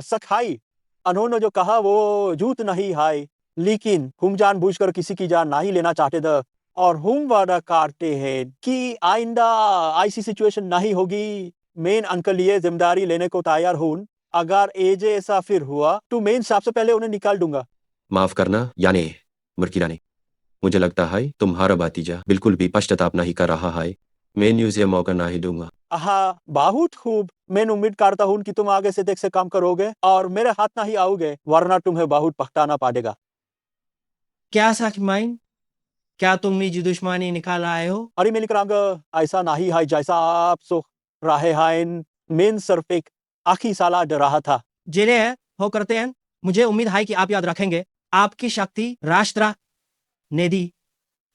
Q: सखाई उन्होंने जो कहा वो झूठ नहीं है लेकिन हम जानबूझकर किसी की जान नहीं लेना चाहते थे और हम वादा करते हैं कि आइंदा ऐसी सिचुएशन नहीं होगी मेन अंकल ये जिम्मेदारी लेने को तैयार हूं अगर एजे ऐसा फिर हुआ तो मेन सबसे पहले उन्हें निकाल दूंगा
B: माफ करना यानी मुर्किरानी मुझे लगता है तुम्हारा भतीजा बिल्कुल भी पश्चाताप नहीं कर रहा है मैं न्यूज ये मौका नहीं दूंगा
Q: हाँ बहुत खूब मैं उम्मीद करता हूँ कि तुम आगे से देख से काम करोगे और मेरे हाथ नहीं आओगे वरना तुम्हें बहुत पछताना पड़ेगा
C: क्या साखिमाइन क्या तुम निजी दुश्मनी निकाल आए हो
Q: अरे मेरी करांग ऐसा नहीं है जैसा आप सो रहे हैं मेन सिर्फ एक आखी साला डर रहा था
C: जिले है हो करते हैं मुझे उम्मीद है कि आप याद रखेंगे आपकी शक्ति राष्ट्र ने दी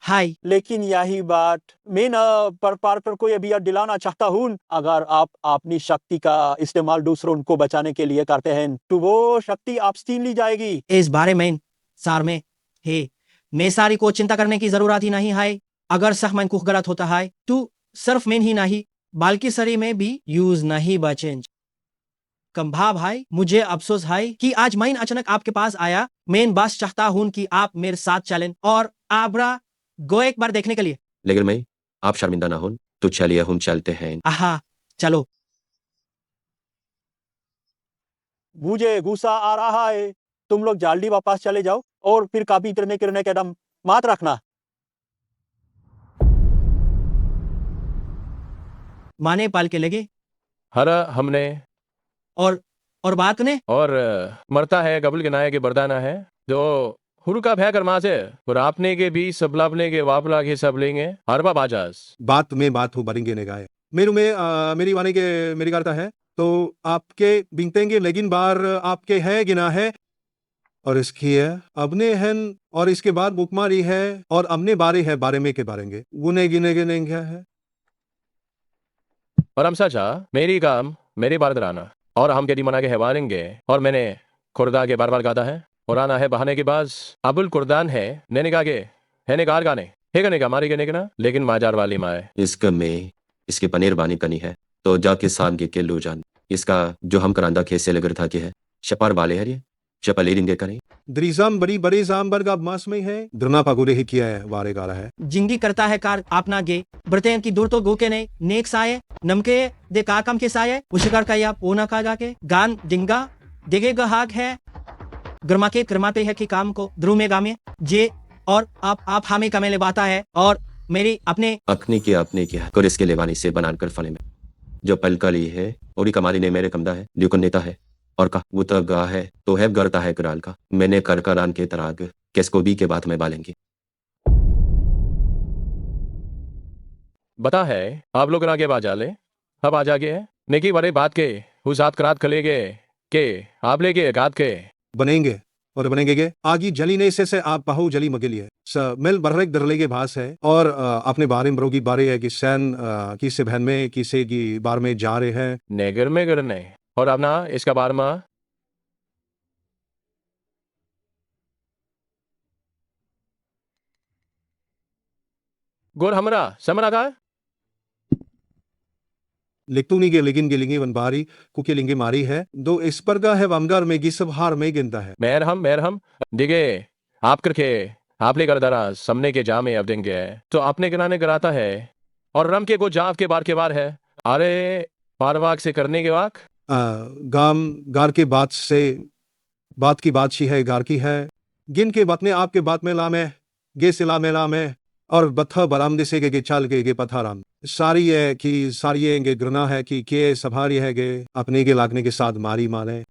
C: हाय
Q: लेकिन यही बात मैं न पर को यह याद दिलाना चाहता हूँ अगर आप अपनी शक्ति का इस्तेमाल दूसरों को बचाने के लिए करते हैं तो वो शक्ति आप छीन ली जाएगी
C: इस बारे में सार में हे मैं सारी को चिंता करने की जरूरत ही नहीं है अगर सहमन कुछ गलत होता है तो सिर्फ मैं ही नहीं बल्कि सरी में भी यूज नहीं बचे कम्भा भाई मुझे अफसोस है कि आज मैं अचानक आपके पास आया मैं बस चाहता हूं कि आप मेरे साथ चलें और आबरा गो एक बार देखने के लिए
B: लेकिन मैं आप शर्मिंदा ना हो तो चलिए हम चलते हैं
C: आहा चलो
Q: मुझे गुस्सा आ रहा है तुम लोग जल्दी वापस चले जाओ और फिर काफी करने के दम मात रखना
C: माने पाल के लगे
M: हरा हमने
C: और बात ने
M: और मरता है कबूल के नाये के बरदाना है जो हुरु का भय कर माँ से और आपने के भी सब लापने के वापला के सब लेंगे हरबा बाजास
R: बात में बात हो बरेंगे ने गाय मेरू में मेरी वाने के मेरी करता है तो आपके बिंगतेंगे लेकिन बार आपके है गिना है और इसकी है अपने हैं और इसके बाद बुकमारी है और अपने बारे है बारे में के बारेंगे गुने गिने गिने क्या है
M: और हम सचा मेरी काम मेरी बार दराना और हम के मना के हेवारेंगे और मैंने खुर्दा के बार बार गाता है और आना है बहाने के बाद अबुल कुर्दान है नैने गा के है ने कार गाने है गने का मारी गने के ना लेकिन माजार वाली माए
B: इसका में इसके पनीर बानी कनी है तो जाके शाम के किलो जान इसका जो हम करांदा खेत से लगर था कि है शपार वाले है ये शपले रिंगे करें
R: द्रिजाम बड़ी बड़े जामबर का मास में है द्रना पागुरे ही किया है वारे गारा है
C: जिंगी करता है कार आपना गे ब्रतेन की दूर तो गो के नहीं नेक साये नमके दे का कम के साये उशकार का या पोना का जाके गान डिंगा देगे गहाग है गर्मा के करमाते है कि काम को ध्रुव में गामे जे और आप हमें कमेले बाता है और मेरी अपने
B: अपने की कर इसके लेवानी से बनाकर फले में जो पल का ली है और कमाली ने मेरे कमदा है ल्यूकन नेता है और का वो तो गा है तो है गरता है कराल का मैंने कर करान के तराग किसको भी के बात में बालेंगे
M: बता है आप लोग आगे बाजा ले अब आ जागे है नेकी बड़े बात के हुसात करात खलेगे के आप लेके गात के
R: बनेंगे और बनेंगे के आगी जली ने से आप बहु जली मगली है मिल बररेक दरले के भास है और अपने बारे में बरोगी बारे है कि सैन किसे बहन में किसे की बार में जा रहे हैं
M: नेगर में करने और अपना इसका बार में गोर हमरा समरा का
R: लिखतूनी के लिगिन गिलिंगी वनबारी कुके लिंगी मारी है दो इस पर का है वमगार में गिसब हार में गिनता है
M: मेरहम दिगे आप करके आप ले कर दरा समने के जा में अब देंगे तो अपने गिराने गिराता है और रम के को जाव के बार है अरे पारवाक से करने के वाक
R: गाम गार के बात की बात शी है गार की है गिन के बात में आपके बात में लाम है गे सिला में लाम है और बत्था बराम दिसे गे चाल गे पथाराम सारी है कि सारी गे ग्रना है कि के सभारी है गे अपने के लागने के साथ मारी मारे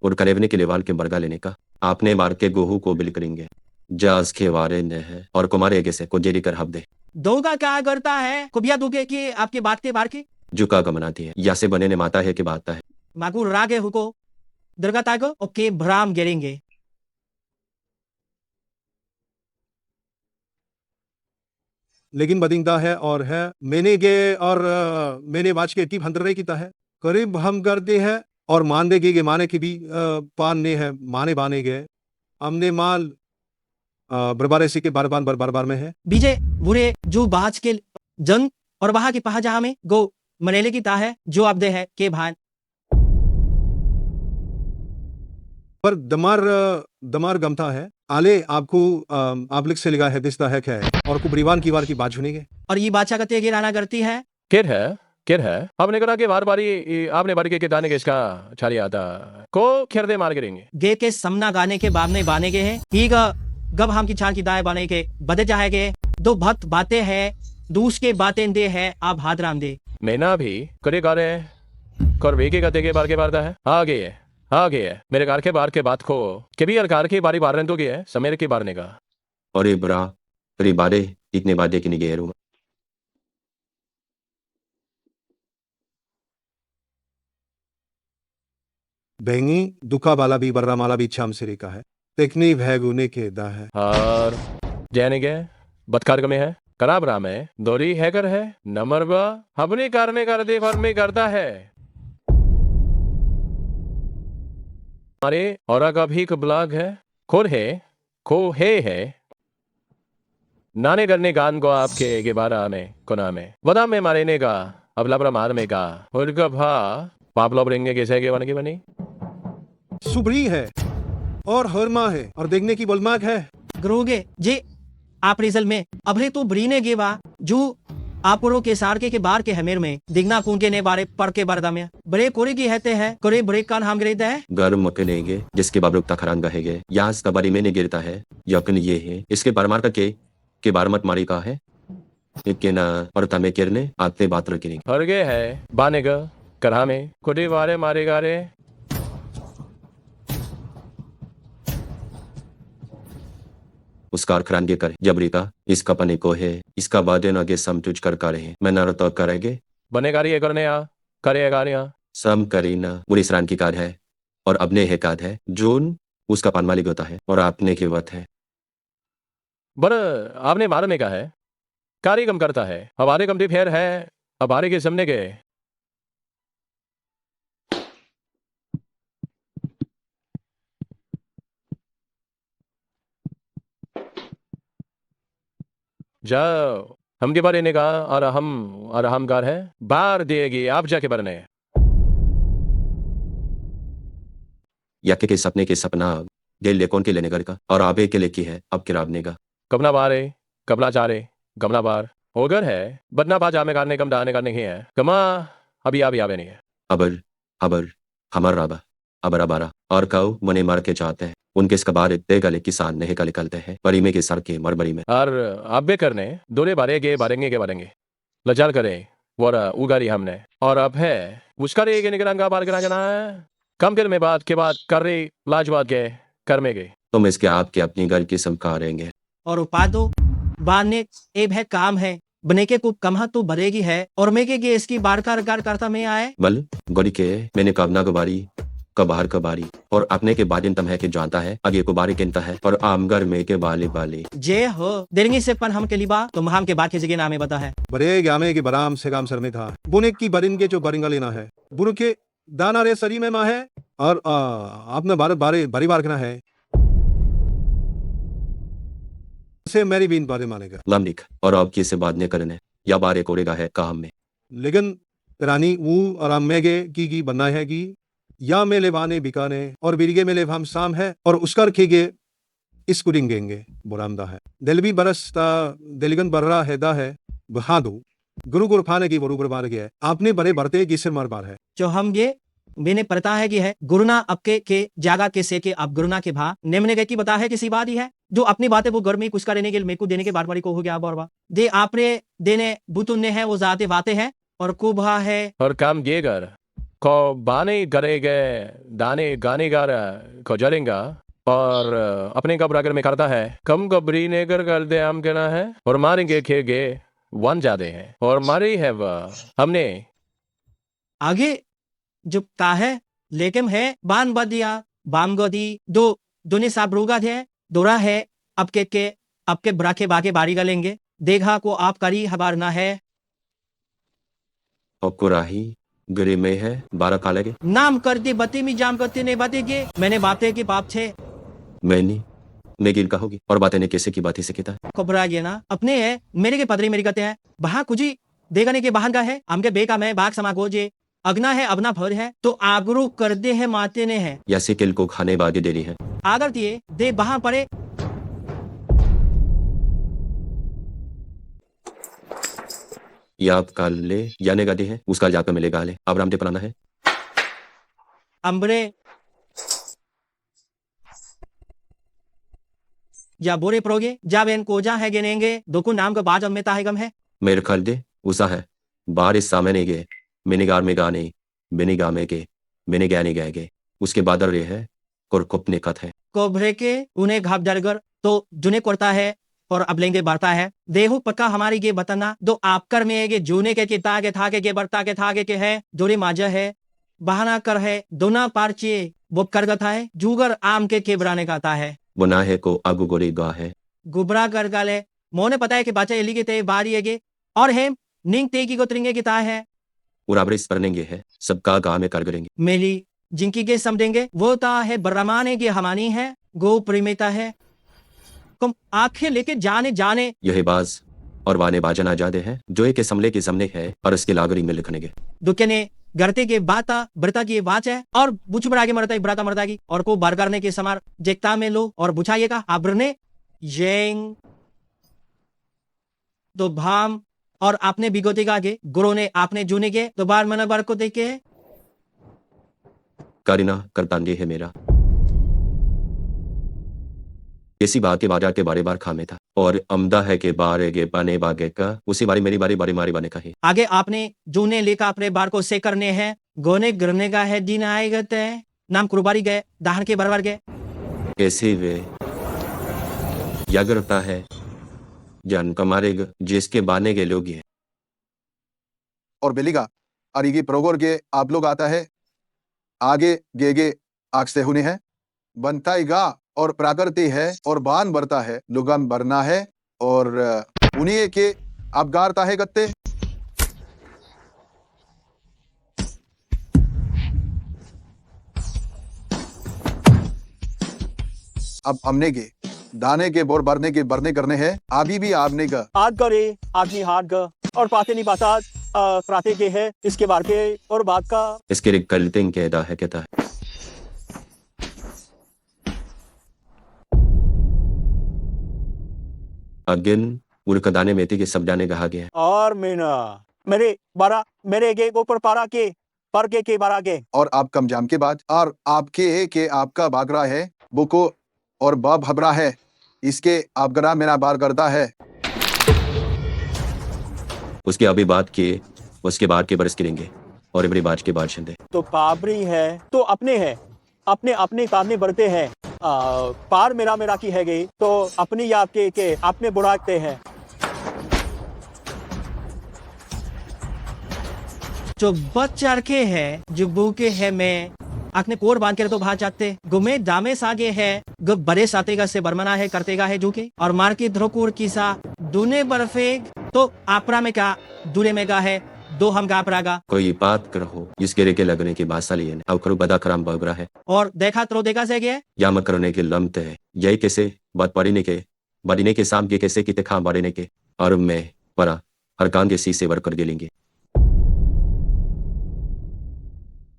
B: और करेवने के लेवाल के बरगा लेने का आपने मार के गोहू को बिल करेंगे जाज के वारे ने है और कुमारे के से को जेरी कर हब दे
C: दो का क्या करता है कुबिया दुगे की आपके बात के बार की
B: जुका का मनाती है या से बने ने माता है कि बात है
C: माकू रागे हुको दरगा ताको ओके भ्राम गिरेंगे
R: लेकिन बदिंगदा है और है मैंने गे और मैंने बाज के टीप हंदरे की है करीब हम करते हैं और मान दे गे माने की भी पान ने है माने बाने गए हमने माल बरबारे सी के बार में है
C: बीजे बुरे जो बाज के जंग और वहां की पहा जहां में गो मनेले की ता है जो आप दे है के भान
R: पर दमार गमता है आले आपको आप लिख से लिखा है दिसता है क्या है और कुबरीवान की बार की बात सुनेंगे
C: और ये बादशाह कते के राना करती है
M: किर है आपने कहा कि बार बारी आपने बारी के दाने के इसका छाली आता को खेरदे मार गिरेंगे
C: गे के समना गाने के बामने बाने के हैं ही गब हम की छान की दाएं बाने के बदे जाएगे दो भक्त बातें हैं दूस के बातें दे है आप हाथ राम दे
M: मैना भी करे गारे कर वेके कते के बार है आगे है मेरे कार के बात को कभी यार कार की बारी बार तो गया है समेर के बारने का
B: और ये बुरा री बारे इतने बादे की निगे रूम
R: बेंगी दुखा वाला भी बर्रा माला भी छाम सिरी का है तेकनी भैगुने के दा है
M: और जैने के बदकार में है खराब राम है दोरी हैकर है नमरबा अपने कारने कर दे फर में करता है हमारे और का भी ब्लॉग है खोर है खो है नाने करने गान को आपके के बारा में कोना में वदा में मारे ने का अब लबरा मार में का और का भा पाप लोब रेंगे कैसे के बनी
R: सुबरी है और हरमा है और देखने की बलमाक है
C: ग्रोगे जे आप रिजल्ट में अभरे तो ब्रीने गेवा जो आपरो के सारके के बार के हमेर में दिगना कून के ने बारे पर के बारदा में बड़े कोरे की रहते हैं कोरे बड़े कान हम गिरते हैं
B: गर्म मके नेगे जिसके बाबरुकता खरान गहेगे यहाँ इसका बारी में नहीं गिरता है यकीन ये है इसके बारमार का के बार मत मारी का है के ना और तमे किरने आते बात रखी
M: हर गए है बाने का करा में कोडे वारे मारेगा रे
B: उसका खरान के करे जबरी का इसका पने को है इसका बादे न आगे समझुज कर रहे मैं न तो करेंगे
M: बनेगा ये करने आ करेगा नहीं
B: सम करी ना बुरी सरान की काद है और अपने है काद है जोन उसका पान मालिक होता है और आपने की वत है
M: बर आपने मार में कहा है कारी कम करता है हमारे कम फेर है हमारे के सामने के जाओ हम के बारे ने कहा और हम कार है बार देगी आप जाके बरने
B: या के सपने के सपना गेल लेकोन के लेने का और आबे के लेकी है अब किराबने का
M: कबना बारे कबला चारे गमला बार होगर है बदना बाजा में करने कम डाने का नहीं है कमा अभी आवे नहीं है
B: अबर हमार राबा अबर अबारा और काऊ मने मार के चाहते हैं उनके इसका बार इतने गले किसान नहीं का निकलते हैं बरीमे के सर के मरबरी में
M: और आबे करने दोने बारेंगे लजाल करे वोरा उगारी हमने और अब है उसका रे के निगरांगा बार गिरा कम कर में बात के बाद कर रही लाजवाद के कर में गए
B: तुम इसके आपके अपनी घर की समकारेंगे
C: और उपादो बाने एब है काम है बने के को कमहा तो भरेगी है और मैं के इसकी बार का रगार करता में आए
B: बल गोरी के मैंने कबना गुबारी कबार कबारी और अपने के बाद तम है कि जानता है आगे को बारी किनता है और आमगर में के बाली
C: जे हो देंगे से पन हम के लिबा तो हम के बाद के जगह नामे बता है
R: बरे गामे के बराम से काम सर में था बुने की बरिन के जो बरिंगा लेना है बुनु के दाना रे सरी में माँ है और आपने बारी बार करना है से मेरी बीन बारे मानेगा
B: लमनिक और अब की से बाद ने करने या बारे कोरेगा है काम में
R: लेकिन रानी वो आराम मेगे की बनना है कि या में लेवाने बिकाने और बिरिगे में लेवाम साम है और उसका रखेगे इस कुरिंगेंगे बुरामदा है दिलबी बरसता दिलगन बर्रा हैदा है बहादो गुरु गुरफाने की बरूबर बार गया आपने बड़े बढ़ते गिसर मार बार है
C: जो हम ये मैंने पता है कि है गुरुना आपके के जागा के से के आप गुरुना के भा नेमने गए की बता है किसी बात ही है जो अपनी बातें वो घर में कुछ करने के लिए मेरे को देने के बार बारी को हो गया बार दे आपने देने बुतुन्ने है वो जाते बातें हैं और कुभा है
M: और काम ये कर को बाने करेगे दाने गाने गा को जलेंगा और अपने कब्र में करता है कम कबरी ने कर दे हम कहना है और मारेंगे खेगे वन जाते हैं और मारी है वह हमने
C: आगे जुपता है लेकिन है बान बदिया बाम गोदी दो दोने साब रोगा थे दोरा है आपके ब्राके बाके बारी का लेंगे देखा को आप करी हबार ना है
B: और कुराही गिरे में है 12 काले के
C: नाम करते बते में जाम करते नहीं बातें के मैंने बातें के बाप थे
B: मैंने मेगिल का होगी और बातें ने कैसे की बातें से कहता है
C: घबरा गया ना अपने है मेरे के पदरी मेरी कहते हैं बहा कुछ देगाने के बहान का है हमके बेका में बाग समा गोजे अगना है अपना भर है तो आगरू कर दे है माते ने है
B: या सिकिल को खाने बागे देरी है
C: आगर दिए दे बहा पड़े
B: या आप काल ले जाने गाते हैं उसका जाकर मिलेगा ले अब रामते पलाना है
C: अम्बरे या बोरे परोगे जा बेन कोजा है गिनेंगे दोकु नाम का बाज में ताहेगम है
B: मेरे ख्याल दे उसा है बारिश सामने गए मिनिगार में गाने मिनिगा में के मिनि गाने गए उसके बाद रे है कुरकुप निकत है
C: कोभरे के उन्हें घाप डरगर तो जुने करता है और अब लेंगे बढ़ता है देहु पक्का हमारी ये बताना दो आप कर में ये जूने के चिता के था के बढ़ता के था के है जोरे माजा है बहाना कर है दोना पार्चे वो कर गथा है जूगर आम के बनाने का था है
B: बुना है को आगू गोरी गा है
C: गुबरा कर गाले मोने पता है कि बाचा एली के ते बारी है और है निंग ते की को त्रिंगे की ता है
B: उराबरिस पढ़नेंगे है सबका गा में कर करेंगे
C: मेली जिनकी के समझेंगे वो ता है बर्रमाने की हमानी है गो प्रेमिता है तुम आंखें लेके जाने
B: यही बाज और वाने बाजना जादे हैं जो एक समले के सामने है और इसके लागरी में लिखनेंगे
C: दुखे ने गरते के बाता बरता की बात है और बुझ बड़ा के मरता बराता मरता की और को बार करने के समार जेकता में लो और बुझाइएगा आब्रने येंग तो भाम और आपने बिगोते का आगे गुरु ने आपने जूने के तो बार मना बार को देखे
B: कारिना करतांगे है मेरा इसी बात के बाजार के बारे बार खामे था और अमदा है के बारे के पाने बागे का उसी बारी मेरी बारी बारी मारी बाने कही
C: आगे आपने जूने लेकर अपने बार को से करने हैं गोने गिरने का है दिन आए गए नाम कुर्बारी गए दाहन के बरबर गए
B: कैसे वे या गिरता है जान कमारेगा जिसके बाने के लोग हैं
F: और बेलिगा अरिगी प्रोगोर के आप लोग आता है आगे गेगे आग से हुने हैं बनताईगा और प्राकृति है और बान बरता है लुगम बरना है और उन्हीं के आप गारता है गत्ते अब हमने के दाने के बोर भरने के बरने करने हैं अभी भी आपने का
Q: आग करे आदमी हाथ ग और पाते नहीं पाता प्राते के है इसके बार के और बात का
B: इसके लिए कलतिंग कहता है कहता है अगिन उनका दाने मेथी के सब जाने कहा गया
Q: और मीना मेरे के ऊपर पारा के पर के बारा के
F: और आप कम जाम के बाद और आपके के आपका बागरा है बुको और बाब हबरा है इसके आप गरा मेरा बार करता है
B: उसके अभी बात किए उसके बाद के बरस गिरेंगे और इबरी बाज के बाद शिंदे
Q: तो पाबरी है तो अपने है अपने अपने तारने बढ़ते हैं पार मेरा की है गई तो अपनी याद के अपने बुढ़ाते हैं
C: जो बच्चा रखे है जो भूखे है मैं आखने कोर बांध के तो भाग जाते गुमे दामे सागे है गु बड़े सातेगा से बरमना है करतेगा है झूके और मार के ध्रोकुर किसा दूने बर्फेग तो आपरा में का दूरे में का है दो हम गा परागा
B: कोई बात करो जिसके रेके लगने की बात साली है अब करो बदा खराम बगरा है
C: और देखा तो देखा से गया
B: या मत करने के लमते है यही कैसे बात पढ़ने के बढ़ने के साम के कैसे किते खाम बढ़ने के और मैं परा हर कान के सी से वर कर गेलेंगे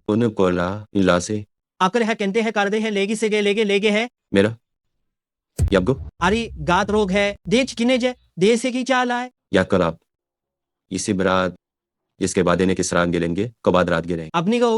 B: उनकोला इलासे
C: आकर है कहते हैं कर दे है लेगी से गे लेगे है
B: मेरा यबगो
C: अरे गात रोग है देच किने जे दे से की चाल आए
B: या कर आप इसी बरात इसके बाद ने किस रात गिरेंगे को बाद रात गिरेंगे
C: अपनी को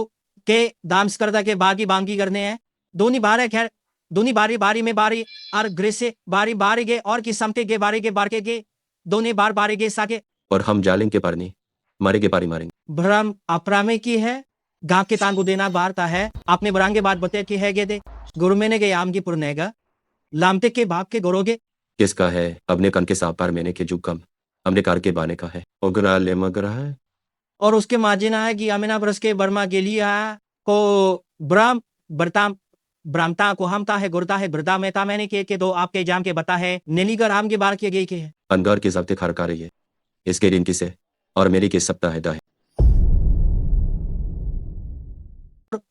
C: के दाम्स करता के बागी बांगी करने हैं दोनों बार है खैर दोनों बारी बारी में बारी और ग्रेसे बारी बारी गे और की समते गे बारी के बार के गे दोनों बार बारी गे साके
B: और हम जालेंगे पार नहीं मारेंगे पारी मारेंगे
C: भ्रम अपरामे की है गांव के तांगो देना बारता है आपने बरांगे बात बते की है गे दे गुरु मैंने गे आम की पुरनेगा लामते के बाप के गोरोगे
B: किसका है अपने कन के साप पार मैंने के जुकम हमने कार के बाने का है ओगरा ले मगरा है
C: और उसके माजिना है कि अमीना ब्रस के बर्मा के लिए को ब्राम बरताम ब्राह्मता को हमता है गुरता है ब्रदा मेहता मैंने के दो आपके जाम के बता है नीलीगर आम के बार के गई के है
B: अंगार के सप्ते खरका रही है इसके दिन किसे और मेरी के सप्ताह है दाहे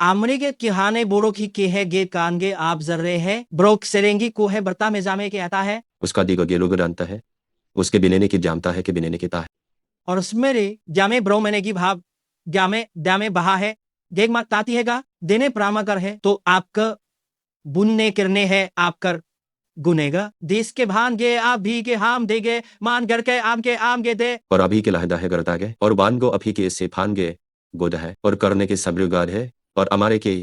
C: आमरे के किहाने बोरो की के है गे कान गे आप जर रहे है ब्रोक सेरेंगी को है बरता में जामे के आता है
B: उसका दिगो गेलो जानता है उसके बिनेने की जानता है कि बिनेने की ता है
C: और उसमें रे जामे ब्रो मैंने की भाव जामे दामे बहा है गेग मात ताती हैगा देने प्रामाकर है तो आपका बुनने करने है आप कर गुनेगा देश के भान गे आप भी के हाम देगे मान घर के आम गे दे
B: और अभी के लहदा है करता गे और बान गो अभी के इससे फान गे गोद है और करने के सब्रगार है और हमारे के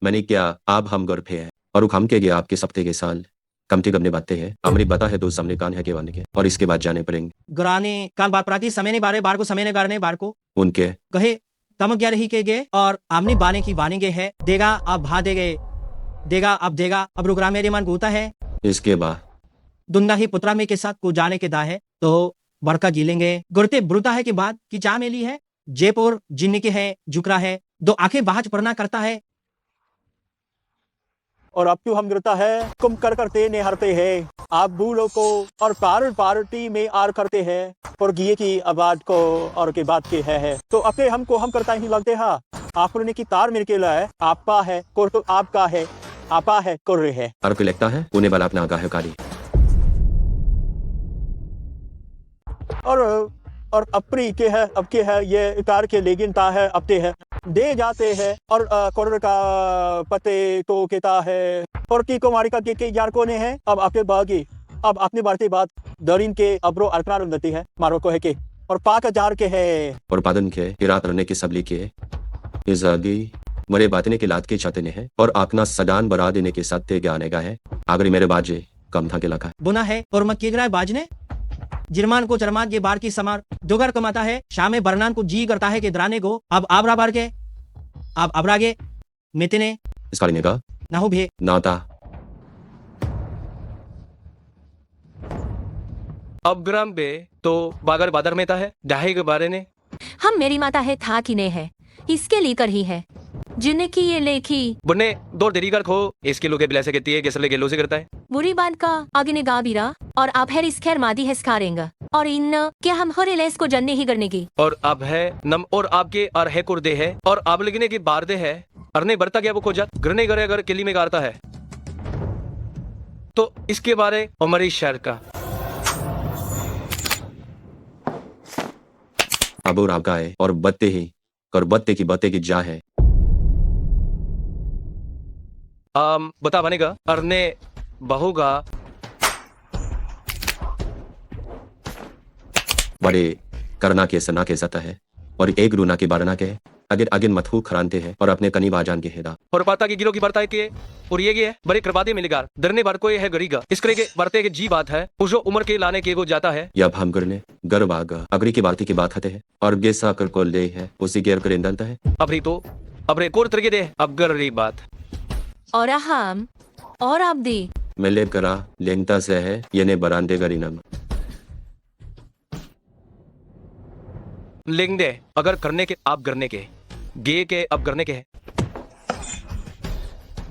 B: मैंने क्या आप हम गर्भ है और हम के गए आपके सप्ते के साल कमती गमने बातें हैं हमारी बता है तो सामने कान है के वाने के और इसके बाद जाने पड़ेंगे
C: गुराने कान बात प्राती समय ने बारे बार को समय ने गारने बार को
B: उनके
C: कहे तम क्या रही के गे और आमने बाने की बाने गे है देगा अब भा देगे देगा अब देगा अब रुकरा मेरे मन गोता है
B: इसके बाद
C: दुन्ना ही पुत्रा में के साथ को जाने के दा है तो बड़का गिलेंगे गुरते ब्रुता है के बाद की जा मेली है जयपुर जिन्नी के है जुकरा है दो आंखें बाहज पढ़ना करता है
Q: और अब क्यों हम गिरता है कुम कर करते ने हरते हैं आप बूढ़ों को और पार्टी में आर करते हैं और गिये की आबाद को और के बाद के है तो अपने हमको हम करता ही लगते हैं आपने की तार मेरे के लिए आपका है को तो आपका है आपा है कर रहे है
B: और को लगता है उन्हें वाला अपना आगाह कारी
Q: और अपनी के है अब के है ये इतार के लेकिन ता है अपते है दे जाते हैं और कोर का पते तो कहता है और की को मारी का के यार कोने है अब आपके बागी अब अपनी बढ़ती बात दरिन के अब्रो अरकना उन्नति है मारो को है के और पाक जार के है
B: और पादन के इरात रहने के सबली के इजागी मरे बातने के लात के छाते ने है और आकना सदान बरा देने के सत्य ज्ञाने का है आगरी मेरे बाजे कम था के लखा
C: बुना है और मत के बाजने जिरमान को चरमान के बार की समार दोगर कमाता है शामे बरनान को जी करता है कि दराने को अब आबरा बार के अब अबरागे मितने
B: इस कालिने का
C: ना हो भी
B: नाता
G: अब ग्राम बे तो बागर बादर में था है डाहे के बारे ने
D: हम मेरी माता है था कि नहीं है इसके लेकर ही है जिन्हें की ये लेखी
G: बुने दो देरी कर खो इसके लोग बिला से कहती है किसले गेलो से करता है
D: बुरी बात का आगे ने गा बीरा और आप है इस खैर मादी है स्कारेंगा और इन क्या हम हर लेस को जन्ने ही करने की
G: और अब है नम और आपके और है कुर्दे है और आप लगने की बार दे है अरने बढ़ता गया वो खोजत घरने करे अगर किली में गारता है तो इसके बारे हमारी शहर का
B: अबू राका है और बत्ते ही कर बत्ते की जा है
G: बता बनेगा अरने बहुगा
B: बड़े करना के सना के सता है और एक रूना के बारना के अगर अगिन मथू खरानते हैं और अपने कनी बाजान के हेदा
G: और पाता की गिरो की बरता के और ये है बड़े करवादे मिलेगार दरने बार को ये है गरीगा इस करे के बरते के जी बात है जो उम्र के लाने के वो जाता है
B: या हम करने गर्व आगा अगरी की बाती की बात हते है और गेसा कर को ले है उसी गेर कर इंदलता है
G: अबरी तो अबरे कोर तरगे दे अब गर बात
D: और हम और आप दी
B: मिले करा लेंगता से है ये ने बरांदे गरीनम
G: लिंग दे अगर करने के आप करने के गे के अब करने के है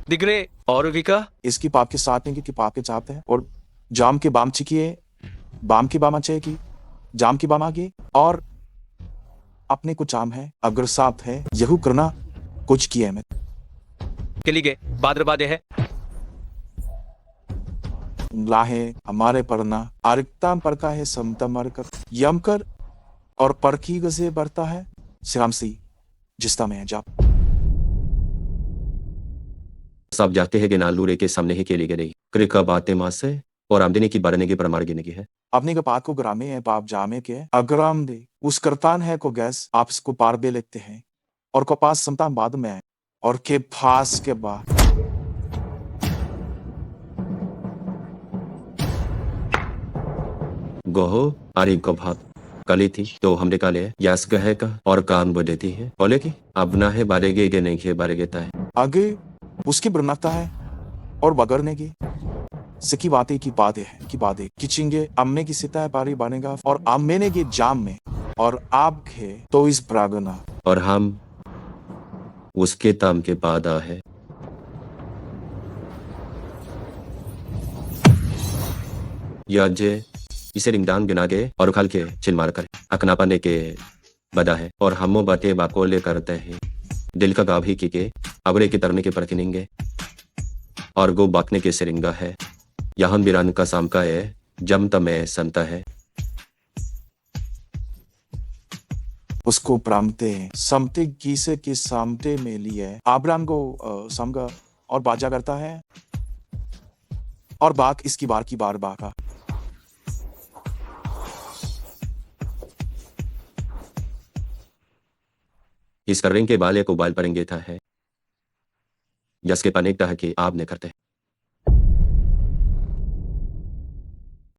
G: दिगरे और विका
O: इसकी पाप के साथ नहीं कि पाप के चाहते हैं और जाम के बाम चिकिए बाम की बामा चाहिए की जाम की बामा की और अपने को चाम है अगर साफ है यहू करना कुछ किया मैं
G: के लिए बादर बादे है
O: लाहे हमारे परना आरिकता पर का है समता मर कर यम कर और परखी गजे बढ़ता है श्राम सी जिसता में जाप
B: सब जाते हैं कि नालूरे के सामने ही के लिए गई क्रिका बातें माँ से और आमदनी की बढ़ने की परमार गिने की है
O: अपने के पात को ग्रामे है पाप जामे के अग्राम दे उस करतान है को गैस आप इसको पार बे लिखते हैं और को पास समता बाद में है और के फास के बाद
B: गोहो आरिफ को भात कली थी तो हमने काले यास कहे का और काम वो देती है बोले कि अब ना है बारेगे के नहीं है बारेगेता है
O: आगे उसकी बनता है और बगरने की सिकी बातें की बातें किचिंगे अम्मे की सिता है पारी बनेगा और अम्मे ने की जाम में और आप खे तो इस प्रागना
B: और हम उसके ताम के बाद आ है या जे इसे रिंगदान गिना के और उखाल के चिल मार कर अकना पाने के बदा है और हमो बातें बाकोले करते हैं दिल का गाभी की के अबरे की तरने के प्रतिनिंगे और गो बाकने के सिरिंगा है यहाँ बिरान का सामका है जम तमें संता है
O: उसको प्रामते समते गीसे के सामते में लिए आब्राम को समगा और बाजा करता है और बाक इसकी बार की बार बाका
B: इस करेंगे के बाले को बाल परेंगे था है जस के पनेकता है कि आपने करते